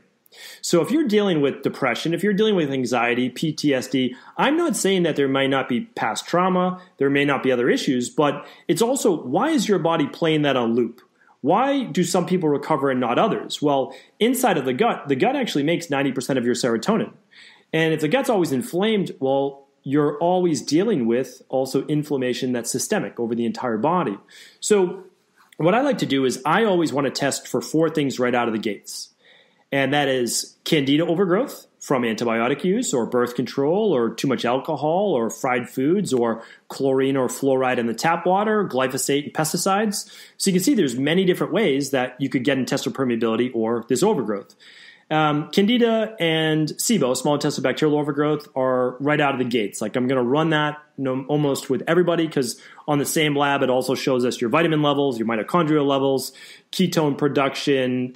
So if you're dealing with depression, if you're dealing with anxiety, PTSD, I'm not saying that there might not be past trauma, there may not be other issues, but it's also, why is your body playing that on loop? Why do some people recover and not others? Well, inside of the gut actually makes 90% of your serotonin. And if the gut's always inflamed, well, you're always dealing with also inflammation that's systemic over the entire body. So what I like to do is I always want to test for 4 things right out of the gates. And that is Candida overgrowth from antibiotic use or birth control or too much alcohol or fried foods or chlorine or fluoride in the tap water, glyphosate and pesticides. So you can see there's many different ways that you could get intestinal permeability or this overgrowth. Candida and SIBO, small intestinal bacterial overgrowth, are right out of the gates. Like, I'm going to run that almost with everybody, because on the same lab, it also shows us your vitamin levels, your mitochondrial levels, ketone production,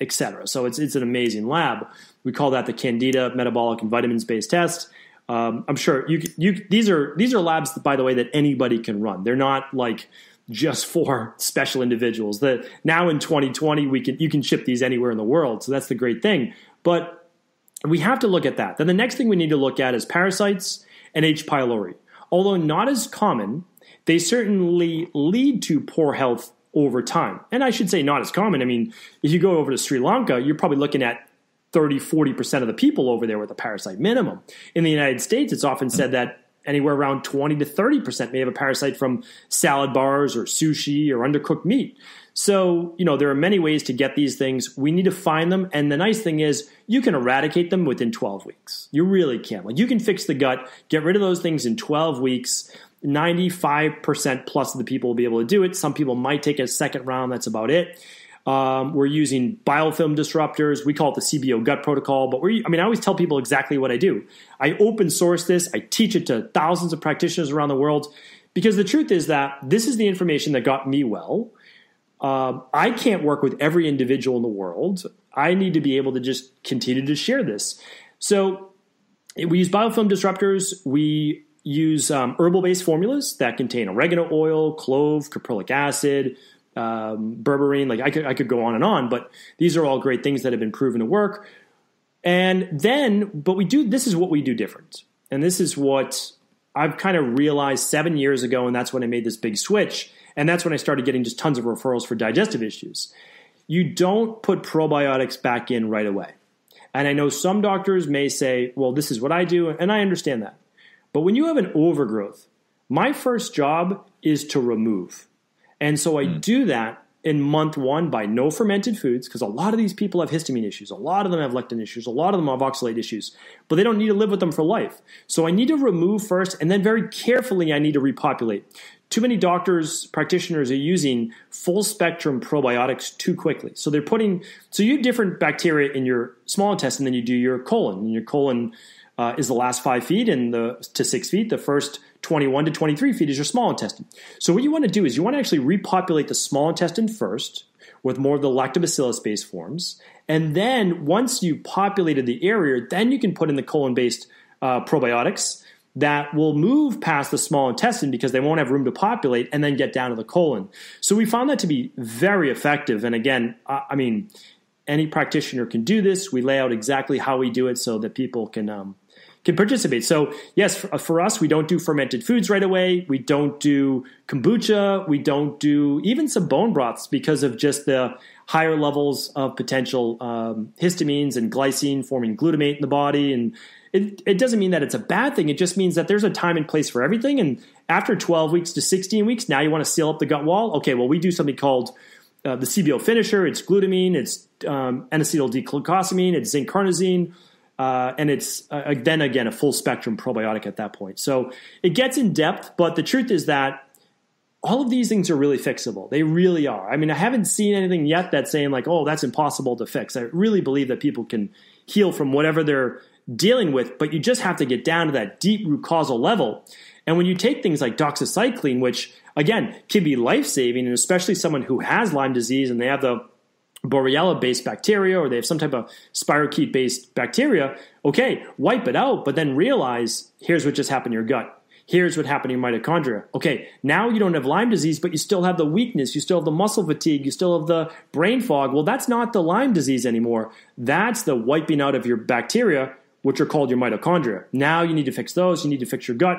etc. So it's an amazing lab. We call that the Candida metabolic and vitamins-based test. I'm sure these are labs, by the way, that anybody can run. They're not like just for special individuals. That now in 2020, you can ship these anywhere in the world. So that's the great thing. But we have to look at that. Then the next thing we need to look at is parasites and H. pylori. Although not as common, they certainly lead to poor health over time. And I should say not as common. I mean, if you go over to Sri Lanka, you're probably looking at 30-40% of the people over there with a parasite minimum. In the United States, it's often said that anywhere around 20 to 30% may have a parasite from salad bars or sushi or undercooked meat. So, there are many ways to get these things. We need to find them. And the nice thing is you can eradicate them within 12 weeks. You really can. Like, you can fix the gut, get rid of those things in 12 weeks. 95% plus of the people will be able to do it. Some people might take a second round. That's about it. We're using biofilm disruptors. We call it the CBO gut protocol. But I always tell people exactly what I do. I open source this. I teach it to thousands of practitioners around the world because the truth is that this is the information that got me well. I can't work with every individual in the world. I need to be able to just continue to share this. So we use biofilm disruptors. We use herbal-based formulas that contain oregano oil, clove, caprylic acid, berberine. Like I could go on and on, but these are all great things that have been proven to work. And then, this is what we do different. And this is what I've kind of realized 7 years ago, and that's when I made this big switch. And that's when I started getting just tons of referrals for digestive issues. You don't put probiotics back in right away. And I know some doctors may say, well, this is what I do, and I understand that. But when you have an overgrowth, my first job is to remove. And so I do that in month 1 by no fermented foods, because a lot of these people have histamine issues. A lot of them have lectin issues. A lot of them have oxalate issues. But they don't need to live with them for life. So I need to remove first, and then very carefully I need to repopulate. Too many doctors, practitioners are using full spectrum probiotics too quickly. So you have different bacteria in your small intestine than you do your colon. And your colon is the last 5 feet to 6 feet. The first 21 to 23 feet is your small intestine. So what you want to do is you want to actually repopulate the small intestine first with more of the lactobacillus-based forms. And then once you populated the area, then you can put in the colon-based probiotics that will move past the small intestine because they won't have room to populate and then get down to the colon. So we found that to be very effective. And again, any practitioner can do this. We lay out exactly how we do it so that people can participate. So yes, for us, we don't do fermented foods right away. We don't do kombucha. We don't do even some bone broths because of just the higher levels of potential histamines and glycine forming glutamate in the body. And it doesn't mean that it's a bad thing. It just means that there's a time and place for everything. And after 12 weeks to 16 weeks, now you want to seal up the gut wall. Okay, well, we do something called the CBO finisher. It's glutamine, it's N-acetyl D-glucosamine, it's zinc carnosine, and it's then again a full spectrum probiotic at that point. So it gets in depth, but the truth is that all of these things are really fixable. They really are. I haven't seen anything yet that's saying like, oh, that's impossible to fix. I really believe that people can heal from whatever they're dealing with, but you just have to get down to that deep root causal level. And when you take things like doxycycline, which again can be life-saving, and especially someone who has Lyme disease and they have the Borrelia-based bacteria or they have some type of spirochete-based bacteria, okay, wipe it out, but then realize here's what just happened to your gut. Here's what happened to your mitochondria. Okay, now you don't have Lyme disease, but you still have the weakness, you still have the muscle fatigue, you still have the brain fog. Well, that's not the Lyme disease anymore. That's the wiping out of your bacteria, which are called your mitochondria. Now you need to fix those. You need to fix your gut.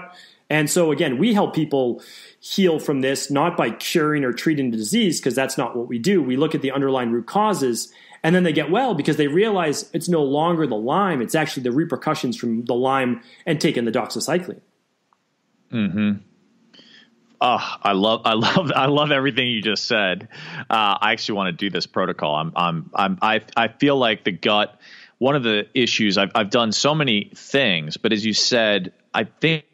And so again, we help people heal from this, not by curing or treating the disease, because that's not what we do. We look at the underlying root causes, and then they get well because they realize it's no longer the Lyme. It's actually the repercussions from the Lyme and taking the doxycycline. Mm-hmm. Oh, I love everything you just said. I actually want to do this protocol. I feel like the gut, one of the issues I've done so many things, but as you said, I think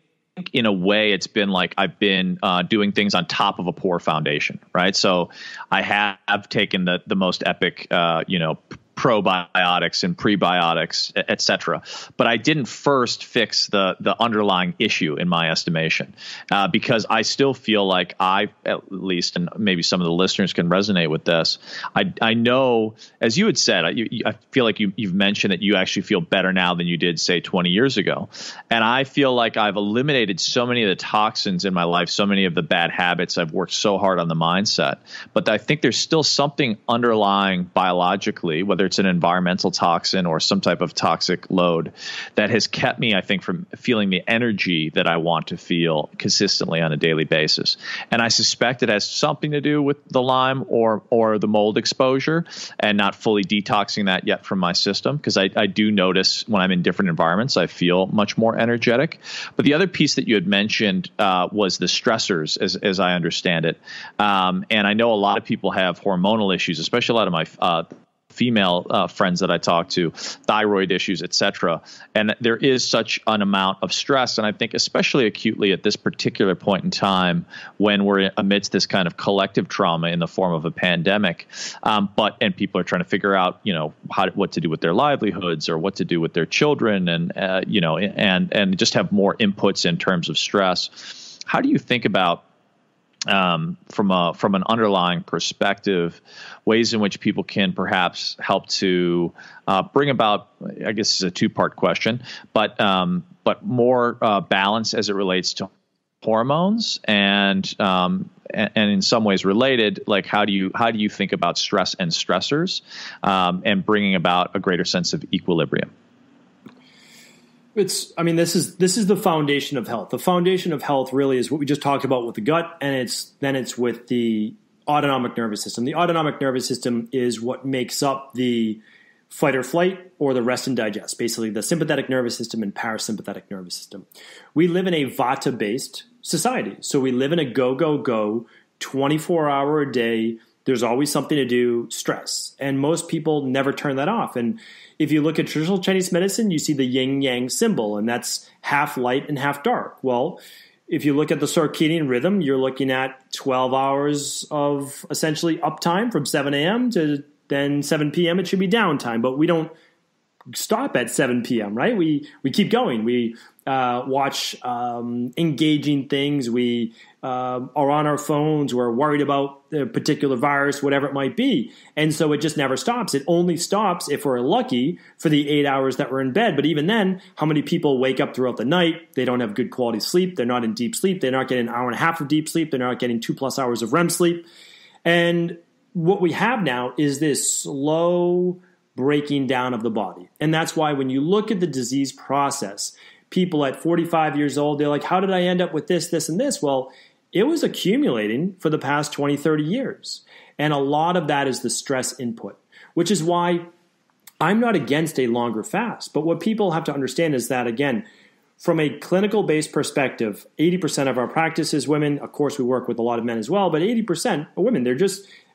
in a way it's been like I've been doing things on top of a poor foundation, right? So I have taken the most epic, probiotics and prebiotics, et cetera. But I didn't first fix the underlying issue in my estimation, because I still feel like at least, and maybe some of the listeners can resonate with this. I know, as you had said, I feel like you've mentioned that you actually feel better now than you did, say, 20 years ago. And I feel like I've eliminated so many of the toxins in my life, so many of the bad habits. I've worked so hard on the mindset. But I think there's still something underlying biologically, whether it's an environmental toxin or some type of toxic load, that has kept me, I think, from feeling the energy that I want to feel consistently on a daily basis. And I suspect it has something to do with the Lyme or the mold exposure and not fully detoxing that yet from my system, because I do notice when I'm in different environments, I feel much more energetic. But the other piece that you had mentioned was the stressors, as I understand it. And I know a lot of people have hormonal issues, especially a lot of my female friends that I talk to, thyroid issues, etc. And there is such an amount of stress. And I think especially acutely at this particular point in time when we're amidst this kind of collective trauma in the form of a pandemic, and people are trying to figure out, what to do with their livelihoods or what to do with their children and just have more inputs in terms of stress. How do you think about from an underlying perspective, ways in which people can perhaps help to bring about, I guess it's a two-part question, but more balance as it relates to hormones and in some ways related, like how do you think about stress and stressors and bringing about a greater sense of equilibrium? This is the foundation of health. The foundation of health really is what we just talked about with the gut, and it's with the autonomic nervous system. The autonomic nervous system is what makes up the fight or flight or the rest and digest, basically the sympathetic nervous system and parasympathetic nervous system. We live in a Vata-based society. So we live in a go, go, go, 24-hour a day. There's always something to do, stress. And most people never turn that off. And if you look at traditional Chinese medicine, you see the yin-yang symbol, and that's half light and half dark. Well, if you look at the circadian rhythm, you're looking at 12 hours of essentially uptime from 7 a.m. to then 7 p.m. It should be downtime. But we don't stop at 7 p.m., right? We keep going. We watch engaging things. We are on our phones. We're worried about a particular virus, whatever it might be. And so it just never stops. It only stops if we're lucky for the 8 hours that we're in bed. But even then, how many people wake up throughout the night? They don't have good quality sleep. They're not in deep sleep. They're not getting an hour and a half of deep sleep. They're not getting 2+ hours of REM sleep. And what we have now is this slow breaking down of the body. And that's why when you look at the disease process, people at 45 years old, they're like, how did I end up with this, this, and this? Well, it was accumulating for the past 20, 30 years. And a lot of that is the stress input, which is why I'm not against a longer fast. But what people have to understand is that, again, from a clinical-based perspective, 80% of our practice is women. Of course, we work with a lot of men as well, but 80% are women.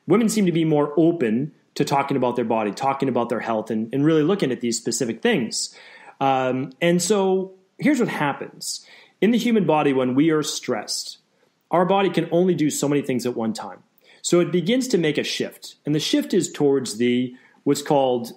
Women seem to be more open to talking about their body, talking about their health, and really looking at these specific things. And so here's what happens. In the human body, when we are stressed, our body can only do so many things at one time. So it begins to make a shift. And the shift is towards what's called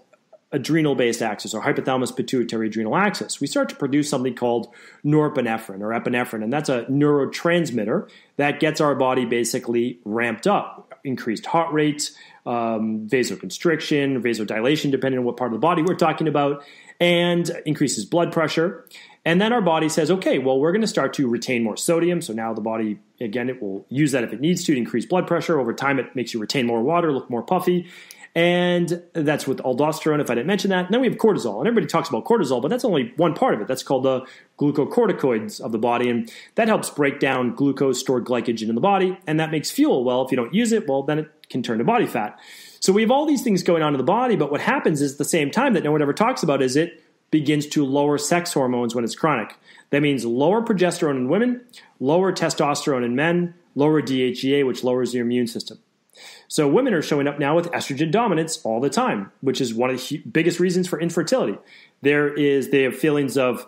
adrenal-based axis, or hypothalamus-pituitary-adrenal axis. We start to produce something called norepinephrine or epinephrine, and that's a neurotransmitter that gets our body basically ramped up. Increased heart rate, vasoconstriction, vasodilation, depending on what part of the body we're talking about, and increases blood pressure. And then our body says, okay, well, we're going to start to retain more sodium. So now the body, again, it will use that if it needs to increase blood pressure. Over time, it makes you retain more water, look more puffy. And that's with aldosterone, if I didn't mention that. And then we have cortisol. And everybody talks about cortisol, but that's only one part of it. That's called the glucocorticoids of the body. And that helps break down glucose, stored glycogen in the body. And that makes fuel. Well, if you don't use it, well, then it can turn to body fat. So we have all these things going on in the body. But what happens is at the same time that no one ever talks about is it begins to lower sex hormones when it's chronic. That means lower progesterone in women, lower testosterone in men, lower DHEA, which lowers your immune system. So women are showing up now with estrogen dominance all the time, which is one of the biggest reasons for infertility. They have feelings of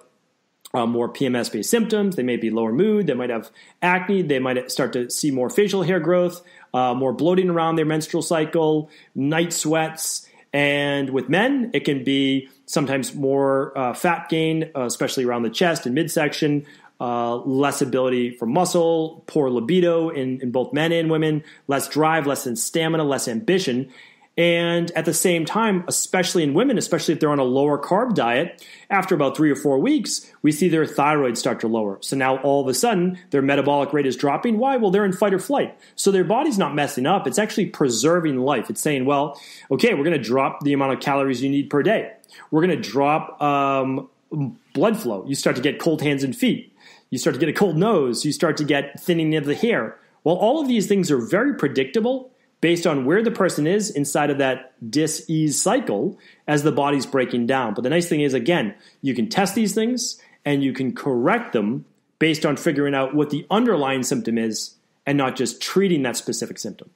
more PMS-based symptoms. They may be lower mood. They might have acne. They might start to see more facial hair growth, more bloating around their menstrual cycle, night sweats. And with men, it can be sometimes more fat gain, especially around the chest and midsection, less ability for muscle, poor libido in both men and women, less drive, less stamina, less ambition. And at the same time, especially in women, especially if they're on a lower carb diet, after about 3 or 4 weeks, we see their thyroid start to lower. So now all of a sudden, their metabolic rate is dropping. Why? Well, they're in fight or flight. So their body's not messing up. It's actually preserving life. It's saying, well, okay, we're going to drop the amount of calories you need per day. We're going to drop blood flow. You start to get cold hands and feet. You start to get a cold nose. You start to get thinning of the hair. Well, all of these things are very predictable based on where the person is inside of that dis-ease cycle as the body's breaking down. But the nice thing is, again, you can test these things and you can correct them based on figuring out what the underlying symptom is and not just treating that specific symptom.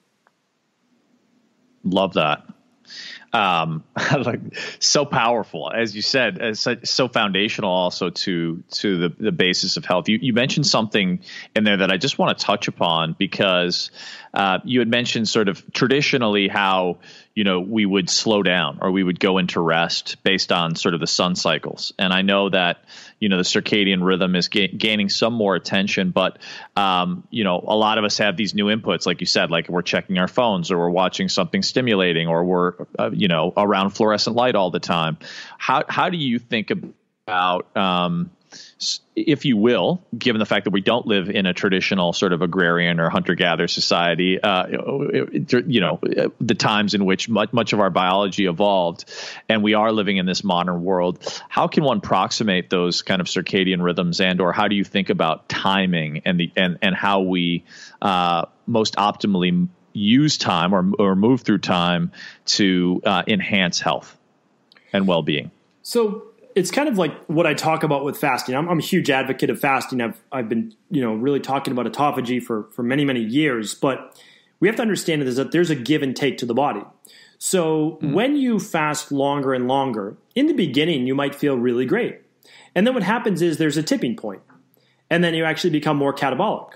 Love that. like so powerful, as you said, as so foundational also to the basis of health. You mentioned something in there that I just want to touch upon, because you had mentioned sort of traditionally how, we would slow down or we would go into rest based on sort of the sun cycles. And I know that, the circadian rhythm is gaining some more attention, but, a lot of us have these new inputs, like you said, like we're checking our phones or we're watching something stimulating or we're, around fluorescent light all the time. How do you think about, if you will, given the fact that we don't live in a traditional sort of agrarian or hunter-gatherer society, the times in which much of our biology evolved, and we are living in this modern world, how can one approximate those kind of circadian rhythms, and or how do you think about timing and how we most optimally use time or move through time to enhance health and well-being? So it's kind of like what I talk about with fasting. I'm a huge advocate of fasting. I've been, really talking about autophagy for many, many years, but we have to understand that there's a give and take to the body. So when you fast longer and longer, in the beginning, you might feel really great. And then what happens is there's a tipping point, and then you actually become more catabolic.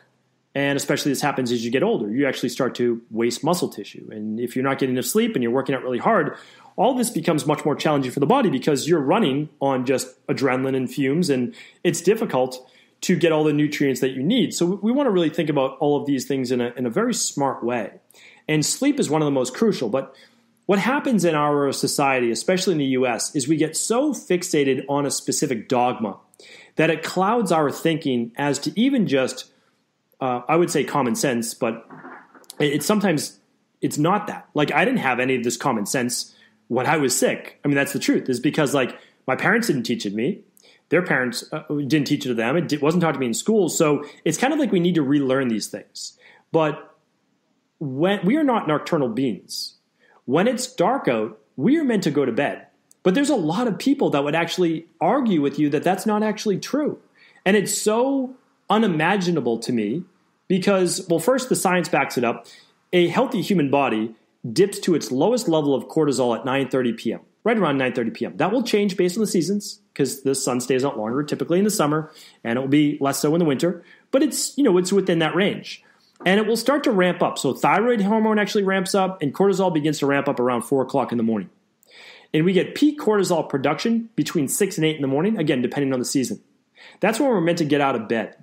And especially this happens as you get older. You actually start to waste muscle tissue. And if you're not getting enough sleep and you're working out really hard, all this becomes much more challenging for the body because you're running on just adrenaline and fumes, and it's difficult to get all the nutrients that you need. So we want to really think about all of these things in a very smart way. And sleep is one of the most crucial. But what happens in our society, especially in the US, is we get so fixated on a specific dogma that it clouds our thinking as to even just, I would say common sense, but sometimes it's not that. Like, I didn't have any of this common sense when I was sick. I mean, that's the truth, is because like my parents didn't teach it to me. Their parents didn't teach it to them. It wasn't taught to me in school. So it's kind of like we need to relearn these things. But when we are not nocturnal beings, when it's dark out, we are meant to go to bed. But there's a lot of people that would actually argue with you that that's not actually true. And it's so unimaginable to me because, well, first, the science backs it up. A healthy human body dips to its lowest level of cortisol at 9:30 p.m., right around 9:30 p.m. That will change based on the seasons because the sun stays out longer, typically in the summer, and it will be less so in the winter. But it's within that range. And it will start to ramp up. So thyroid hormone actually ramps up, and cortisol begins to ramp up around 4 o'clock in the morning. And we get peak cortisol production between 6 and 8 in the morning, again, depending on the season. That's when we're meant to get out of bed.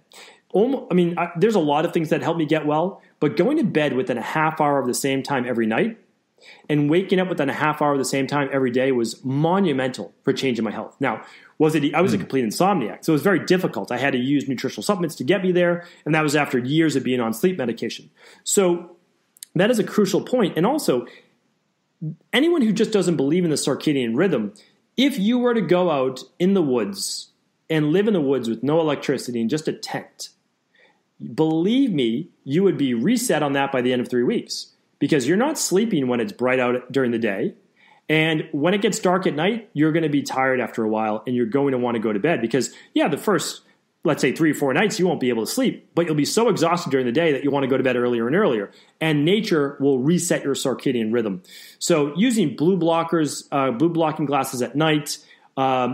There's a lot of things that help me get well, but going to bed within a half hour of the same time every night and waking up within a half hour of the same time every day was monumental for changing my health. Now, I was a complete insomniac, so it was very difficult. I had to use nutritional supplements to get me there, and that was after years of being on sleep medication. So that is a crucial point. And also, anyone who just doesn't believe in the circadian rhythm, if you were to go out in the woods and live in the woods with no electricity and just a tent, believe me, you would be reset on that by the end of 3 weeks because you're not sleeping when it's bright out during the day. And when it gets dark at night, you're going to be tired after a while and you're going to want to go to bed because, the first, let's say 3 or 4 nights, you won't be able to sleep, but you'll be so exhausted during the day that you want to go to bed earlier and earlier. And nature will reset your circadian rhythm. So using blue blocking glasses at night,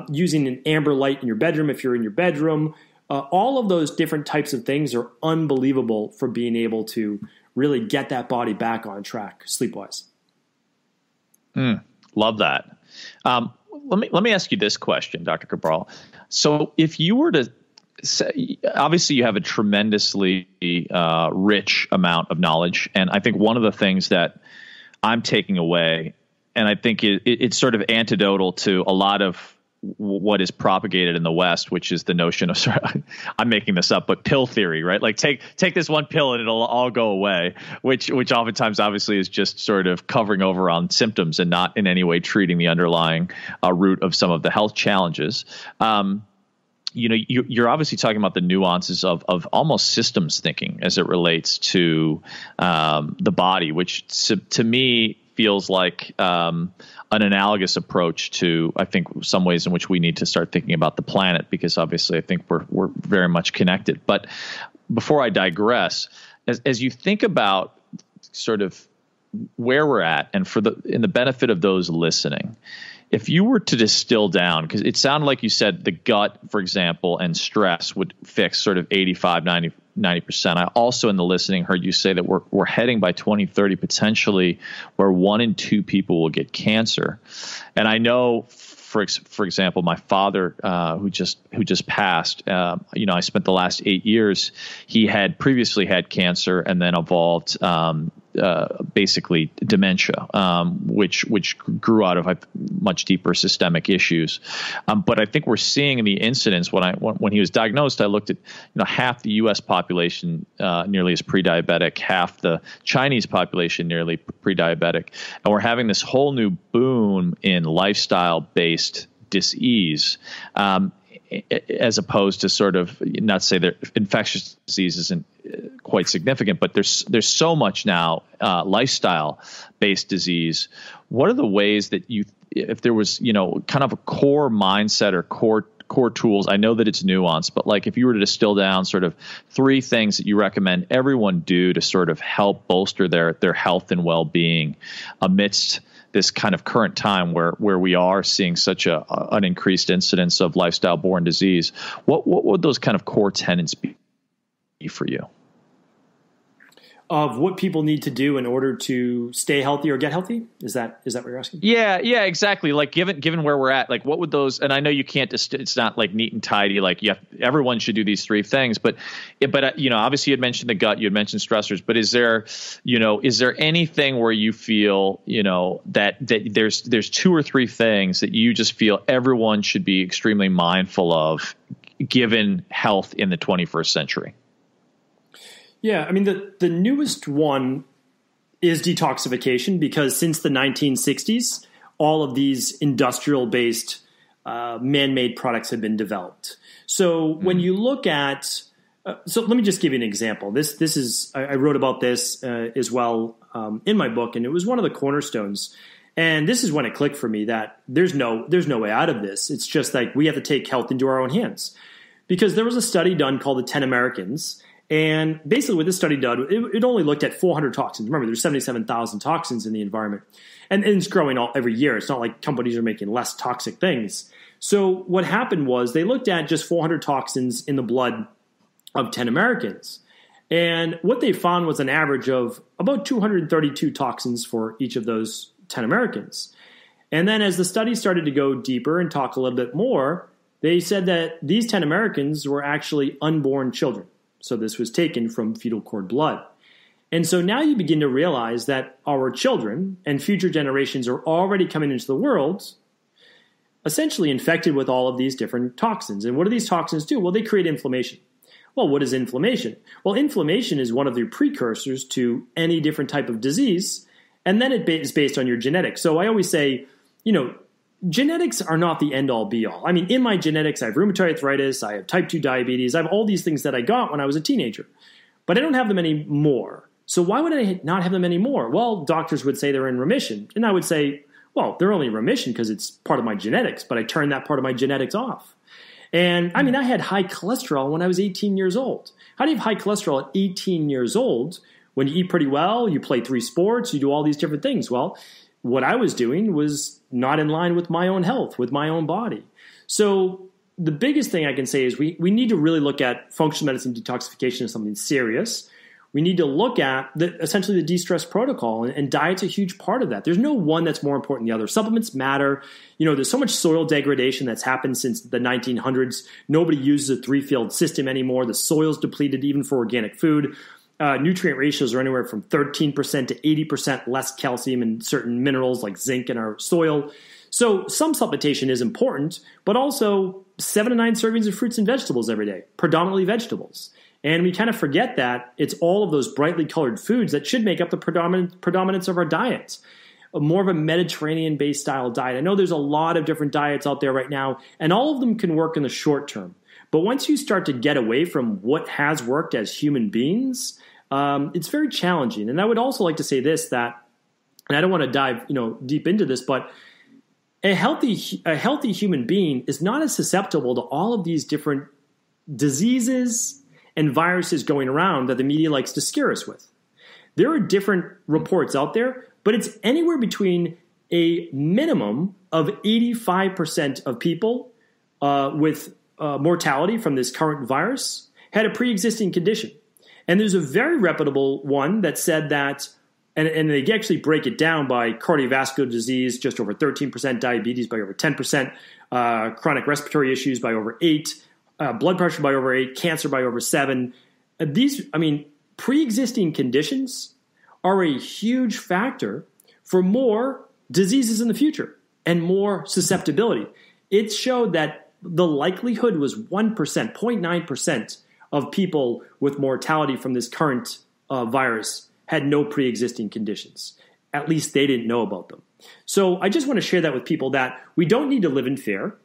using an amber light in your bedroom if you're in your bedroom, all of those different types of things are unbelievable for being able to really get that body back on track sleep-wise. Love that. Let me ask you this question, Dr. Cabral. So if you were to say, obviously you have a tremendously rich amount of knowledge, and I think one of the things that I'm taking away, and I think it's sort of antidotal to a lot of what is propagated in the West, which is the notion of, I'm making this up, but pill theory, right? Like take this one pill and it'll all go away, which oftentimes obviously is just sort of covering over on symptoms and not in any way treating the underlying root of some of the health challenges. You're obviously talking about the nuances of almost systems thinking as it relates to the body, which to me feels like an analogous approach to, I think, some ways in which we need to start thinking about the planet, because obviously I think we're very much connected. But before I digress, as you think about sort of where we're at, and in the benefit of those listening, if you were to distill down, because it sounded like you said the gut, for example, and stress would fix sort of 85, 90%. I also in the listening heard you say that we're heading by 2030 potentially where 1 in 2 people will get cancer. And I know, for example, my father, who just passed, I spent the last 8 years, he had previously had cancer and then evolved basically dementia, which grew out of much deeper systemic issues. But I think we're seeing in the incidence when he was diagnosed, I looked at half the U.S. population nearly is pre-diabetic, half the Chinese population nearly pre-diabetic, and we're having this whole new boom in lifestyle-based disease. As opposed to sort of, not to say that infectious disease isn't quite significant, but there's so much now lifestyle-based disease. What are the ways that if there was kind of a core mindset or core tools? I know that it's nuanced, but like if you were to distill down sort of 3 things that you recommend everyone do to sort of help bolster their health and well-being amidst this kind of current time where we are seeing such an increased incidence of lifestyle-borne disease, what would those kind of core tenets be for you? Of what people need to do in order to stay healthy or get healthy? Is that what you're asking? Yeah, exactly. Like given where we're at, like what would those? And I know you can't. It's not like neat and tidy. Like everyone should do these 3 things. But obviously you had mentioned the gut, you had mentioned stressors. But is there anything where you feel that there's 2 or 3 things that you just feel everyone should be extremely mindful of, given health in the 21st century? Yeah, I mean, the newest one is detoxification, because since the 1960s, all of these industrial-based man-made products have been developed. So when you look at so let me just give you an example. This is I wrote about this as well in my book, and it was one of the cornerstones. And this is when it clicked for me that there's no way out of this. It's just like we have to take health into our own hands, because there was a study done called the 10 Americans. And basically what this study did, it only looked at 400 toxins. Remember, there's 77,000 toxins in the environment. And it's growing every year. It's not like companies are making less toxic things. So what happened was they looked at just 400 toxins in the blood of 10 Americans. And what they found was an average of about 232 toxins for each of those 10 Americans. And then as the study started to go deeper and talk a little bit more, they said that these 10 Americans were actually unborn children. So this was taken from fetal cord blood. And so now you begin to realize that our children and future generations are already coming into the world essentially infected with all of these different toxins. And what do these toxins do? Well, they create inflammation. Well, what is inflammation? Well, inflammation is one of the precursors to any different type of disease, and then it is based on your genetics. So I always say, genetics are not the end-all, be-all. I mean, in my genetics, I have rheumatoid arthritis, I have type 2 diabetes, I have all these things that I got when I was a teenager. But I don't have them anymore. So why would I not have them anymore? Well, doctors would say they're in remission. And I would say, well, they're only in remission because it's part of my genetics, but I turned that part of my genetics off. And I mean, I had high cholesterol when I was 18 years old. How do you have high cholesterol at 18 years old when you eat pretty well, you play 3 sports, you do all these different things? Well, what I was doing was not in line with my own health, with my own body. So the biggest thing I can say is we need to really look at functional medicine detoxification as something serious. We need to look at essentially the Destress Protocol, and diet's a huge part of that. There's no one that's more important than the other. Supplements matter. There's so much soil degradation that's happened since the 1900s. Nobody uses a 3-field system anymore. The soil's depleted even for organic food. Nutrient ratios are anywhere from 13% to 80% less calcium and certain minerals like zinc in our soil. So some supplementation is important, but also 7 to 9 servings of fruits and vegetables every day, predominantly vegetables. And we kind of forget that it's all of those brightly colored foods that should make up the predominance of our diet. More of a Mediterranean-based style diet. I know there's a lot of different diets out there right now, and all of them can work in the short term. But once you start to get away from what has worked as human beings, it's very challenging. And I would also like to say this, that, and I don't want to dive deep into this, but a healthy human being is not as susceptible to all of these different diseases and viruses going around that the media likes to scare us with. There are different reports out there, but it's anywhere between a minimum of 85% of people with mortality from this current virus had a pre-existing condition. And there's a very reputable one that said that, and they actually break it down by cardiovascular disease, just over 13%, diabetes by over 10%, chronic respiratory issues by over 8%, blood pressure by over 8%, cancer by over 7%. Pre-existing conditions are a huge factor for more diseases in the future and more susceptibility. It showed that the likelihood was 1%, 0.9% of people with mortality from this current virus had no pre-existing conditions. At least they didn't know about them. So I just want to share that with people that we don't need to live in fear.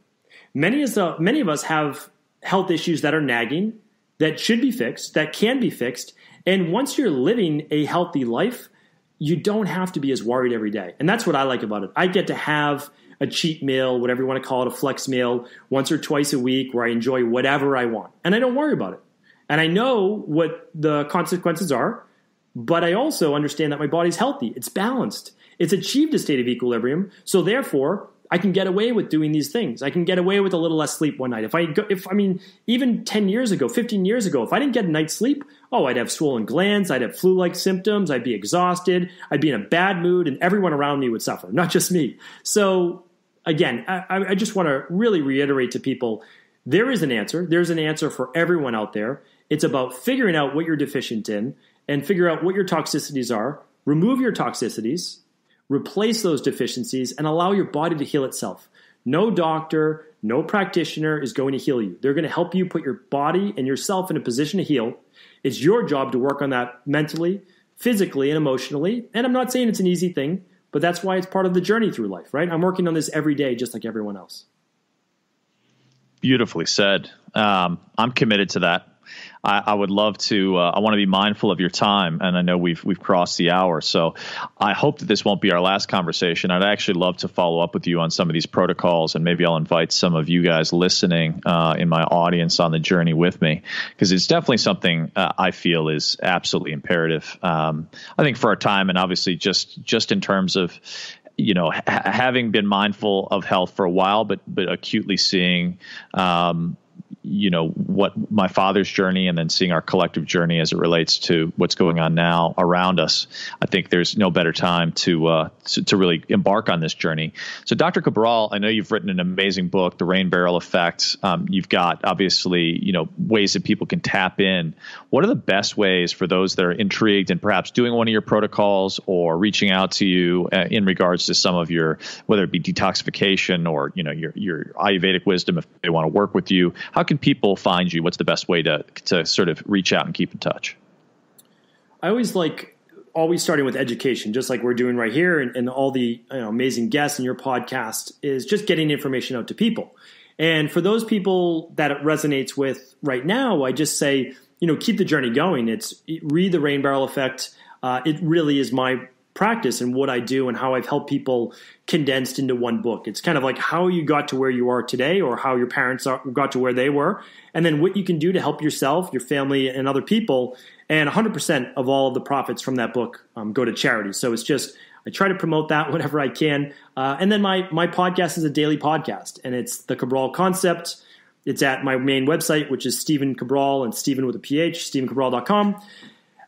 Many of us have health issues that are nagging, that should be fixed, that can be fixed. And once you're living a healthy life, you don't have to be as worried every day. And that's what I like about it. I get to have a cheat meal, whatever you want to call it, a flex meal, once or twice a week where I enjoy whatever I want. And I don't worry about it. And I know what the consequences are, but I also understand that my body's healthy. It's balanced. It's achieved a state of equilibrium. So therefore, I can get away with doing these things. I can get away with a little less sleep one night. Even 10 years ago, 15 years ago, if I didn't get a night's sleep, I'd have swollen glands, I'd have flu-like symptoms, I'd be exhausted, I'd be in a bad mood, and everyone around me would suffer, not just me. So again, I just want to really reiterate to people, there is an answer. There's an answer for everyone out there. It's about figuring out what you're deficient in and figure out what your toxicities are, remove your toxicities, replace those deficiencies, and allow your body to heal itself. No doctor, no practitioner is going to heal you. They're going to help you put your body and yourself in a position to heal. It's your job to work on that mentally, physically, and emotionally. And I'm not saying it's an easy thing, but that's why it's part of the journey through life, right? I'm working on this every day, just like everyone else. Beautifully said. I'm committed to that. I would love to. I want to be mindful of your time, and I know we've crossed the hour. So I hope that this won't be our last conversation. I'd actually love to follow up with you on some of these protocols, and maybe I'll invite some of you guys listening in my audience on the journey with me, because it's definitely something I feel is absolutely imperative. I think for our time, and obviously just in terms of having been mindful of health for a while, but acutely seeing what my father's journey and then seeing our collective journey as it relates to what's going on now around us. I think there's no better time to really embark on this journey. So Dr. Cabral, I know you've written an amazing book, The Rain Barrel Effect. You've got obviously, ways that people can tap in. What are the best ways for those that are intrigued and perhaps doing one of your protocols or reaching out to you in regards to some of your, whether it be detoxification or, your Ayurvedic wisdom, if they want to work with you? How can people find you? What's the best way to sort of reach out and keep in touch? I always starting with education, just like we're doing right here, and all the amazing guests in your podcast, is just getting information out to people. And for those people that it resonates with right now, I just say, keep the journey going. Read The Rain Barrel Effect. It really is my practice and what I do and how I've helped people condensed into one book. It's kind of like how you got to where you are today, or how your parents got to where they were, and then what you can do to help yourself, your family, and other people. And 100% of all of the profits from that book go to charity. So it's just, I try to promote that whenever I can. And then my podcast is a daily podcast, and it's The Cabral Concept. It's at my main website, which is Stephen Cabral, and Stephen with a PH, stephencabral.com.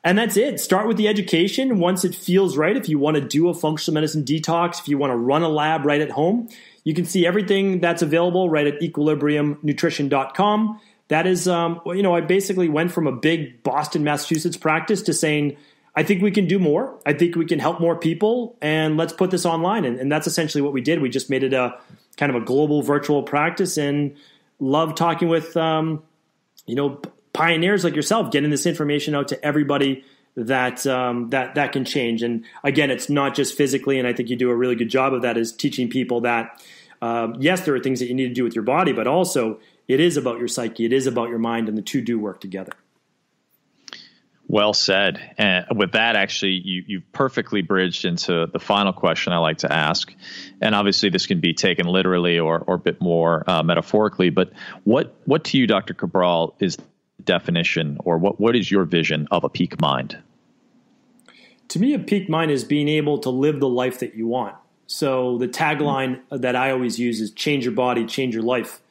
And that's it. Start with the education once it feels right. If you want to do a functional medicine detox, if you want to run a lab right at home, you can see everything that's available right at equilibriumnutrition.com. That is, I basically went from a big Boston, Massachusetts practice to saying, I think we can do more. I think we can help more people, and let's put this online. And that's essentially what we did. We just made it a kind of a global virtual practice, and love talking with, pioneers like yourself, getting this information out to everybody that can change. And again, it's not just physically, and I think you do a really good job of that, is teaching people that, yes, there are things that you need to do with your body, but also it is about your psyche, it is about your mind, and the two do work together. Well said. And with that, actually, you've perfectly bridged into the final question I like to ask. And obviously, this can be taken literally or a bit more metaphorically. But what to you, Dr. Cabral, is the definition, or what is your vision of a peak mind? To me, a peak mind is being able to live the life that you want. So the tagline that I always use is change your body, change your life.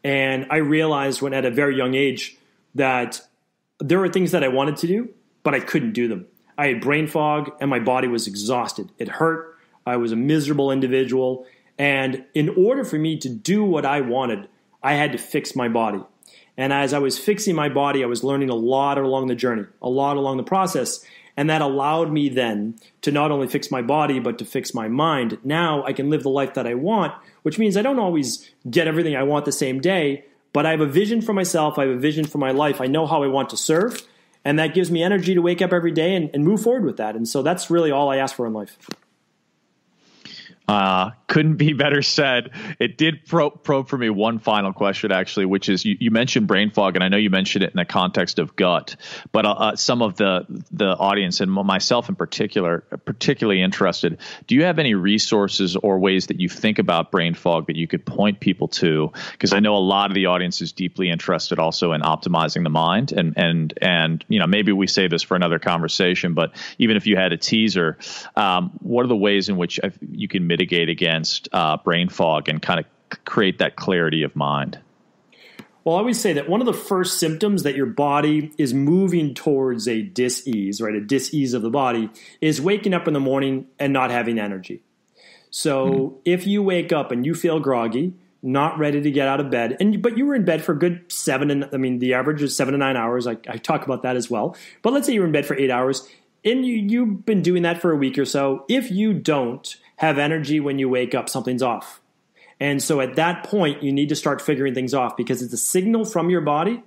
And I realized when at a very young age that there were things that I wanted to do, but I couldn't do them. I had brain fog and my body was exhausted. It hurt. I was a miserable individual. And in order for me to do what I wanted, I had to fix my body. And as I was fixing my body, I was learning a lot along the journey, a lot along the process. And that allowed me then to not only fix my body, but to fix my mind. Now I can live the life that I want, which means I don't always get everything I want the same day, but I have a vision for myself. I have a vision for my life. I know how I want to serve. And that gives me energy to wake up every day and move forward with that. And so that's really all I ask for in life. Couldn't be better said. It did probe for me one final question, actually, which is you mentioned brain fog, and I know you mentioned it in the context of gut, but some of the audience and myself in particular, particularly interested. Do you have any resources or ways that you think about brain fog that you could point people to? Because I know a lot of the audience is deeply interested also in optimizing the mind, and maybe we save this for another conversation. But even if you had a teaser, what are the ways in which you can mitigate against brain fog and kind of create that clarity of mind? Well, I always say that one of the first symptoms that your body is moving towards a dis-ease, right, a dis-ease of the body, is waking up in the morning and not having energy. So if you wake up and you feel groggy, not ready to get out of bed, but you were in bed for a good the average is 7 to 9 hours. I talk about that as well. But let's say you're in bed for 8 hours, and you've been doing that for a week or so. If you don't have energy when you wake up, something's off. And so at that point, you need to start figuring things off, because it's a signal from your body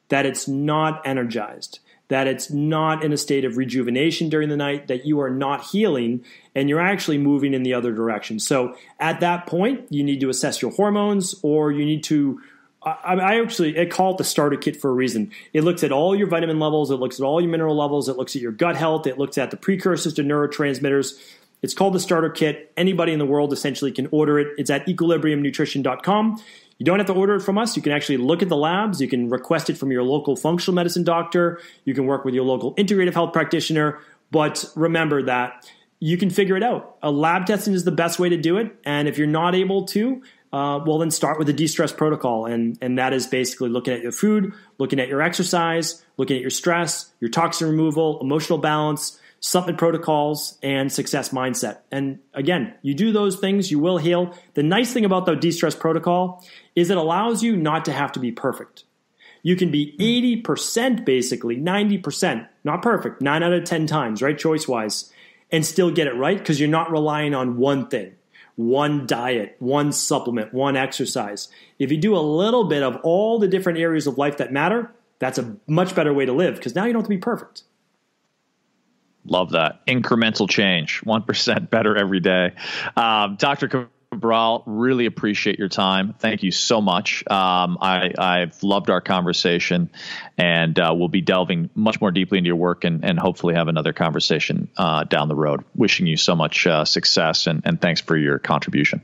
that it's not energized, that it's not in a state of rejuvenation during the night, that you are not healing, and you're actually moving in the other direction. So at that point, you need to assess your hormones, or you need to I call it the starter kit for a reason. It looks at all your vitamin levels. It looks at all your mineral levels. It looks at your gut health. It looks at the precursors to neurotransmitters. It's called the starter kit. Anybody in the world essentially can order it. It's at equilibriumnutrition.com. You don't have to order it from us. You can actually look at the labs. You can request it from your local functional medicine doctor. You can work with your local integrative health practitioner. But remember that you can figure it out. A lab testing is the best way to do it. And if you're not able to, then start with the Destress Protocol. And that is basically looking at your food, looking at your exercise, looking at your stress, your toxin removal, emotional balance, supplement protocols, and success mindset. And again, you do those things, you will heal. The nice thing about the Destress Protocol is it allows you not to have to be perfect. You can be 80%, basically, 90%, not perfect, 9 out of 10 times, right, choice-wise, and still get it right, because you're not relying on one thing. One diet, one supplement, one exercise. If you do a little bit of all the different areas of life that matter, that's a much better way to live, because now you don't have to be perfect. Love that. Incremental change, 1% better every day. Dr. Cabral, really appreciate your time. Thank you so much. I've loved our conversation, and we'll be delving much more deeply into your work and hopefully have another conversation down the road. Wishing you so much success, and thanks for your contribution.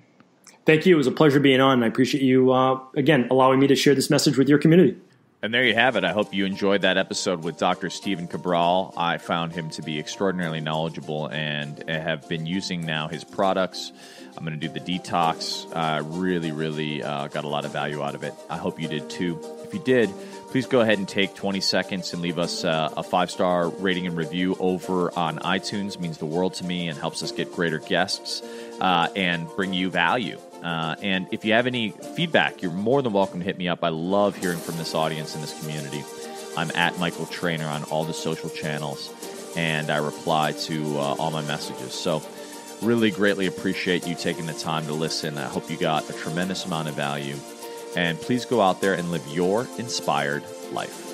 Thank you. It was a pleasure being on. I appreciate you, again, allowing me to share this message with your community. And there you have it. I hope you enjoyed that episode with Dr. Stephen Cabral. I found him to be extraordinarily knowledgeable and have been using now his products. I'm going to do the Detox. Really got a lot of value out of it. I hope you did too. If you did, please go ahead and take 20 seconds and leave us a 5-star rating and review over on iTunes. It means the world to me and helps us get greater guests and bring you value. And if you have any feedback, you're more than welcome to hit me up. I love hearing from this audience and this community. I'm at Michael Trainer on all the social channels, and I reply to all my messages. So really greatly appreciate you taking the time to listen. I hope you got a tremendous amount of value. And please go out there and live your inspired life.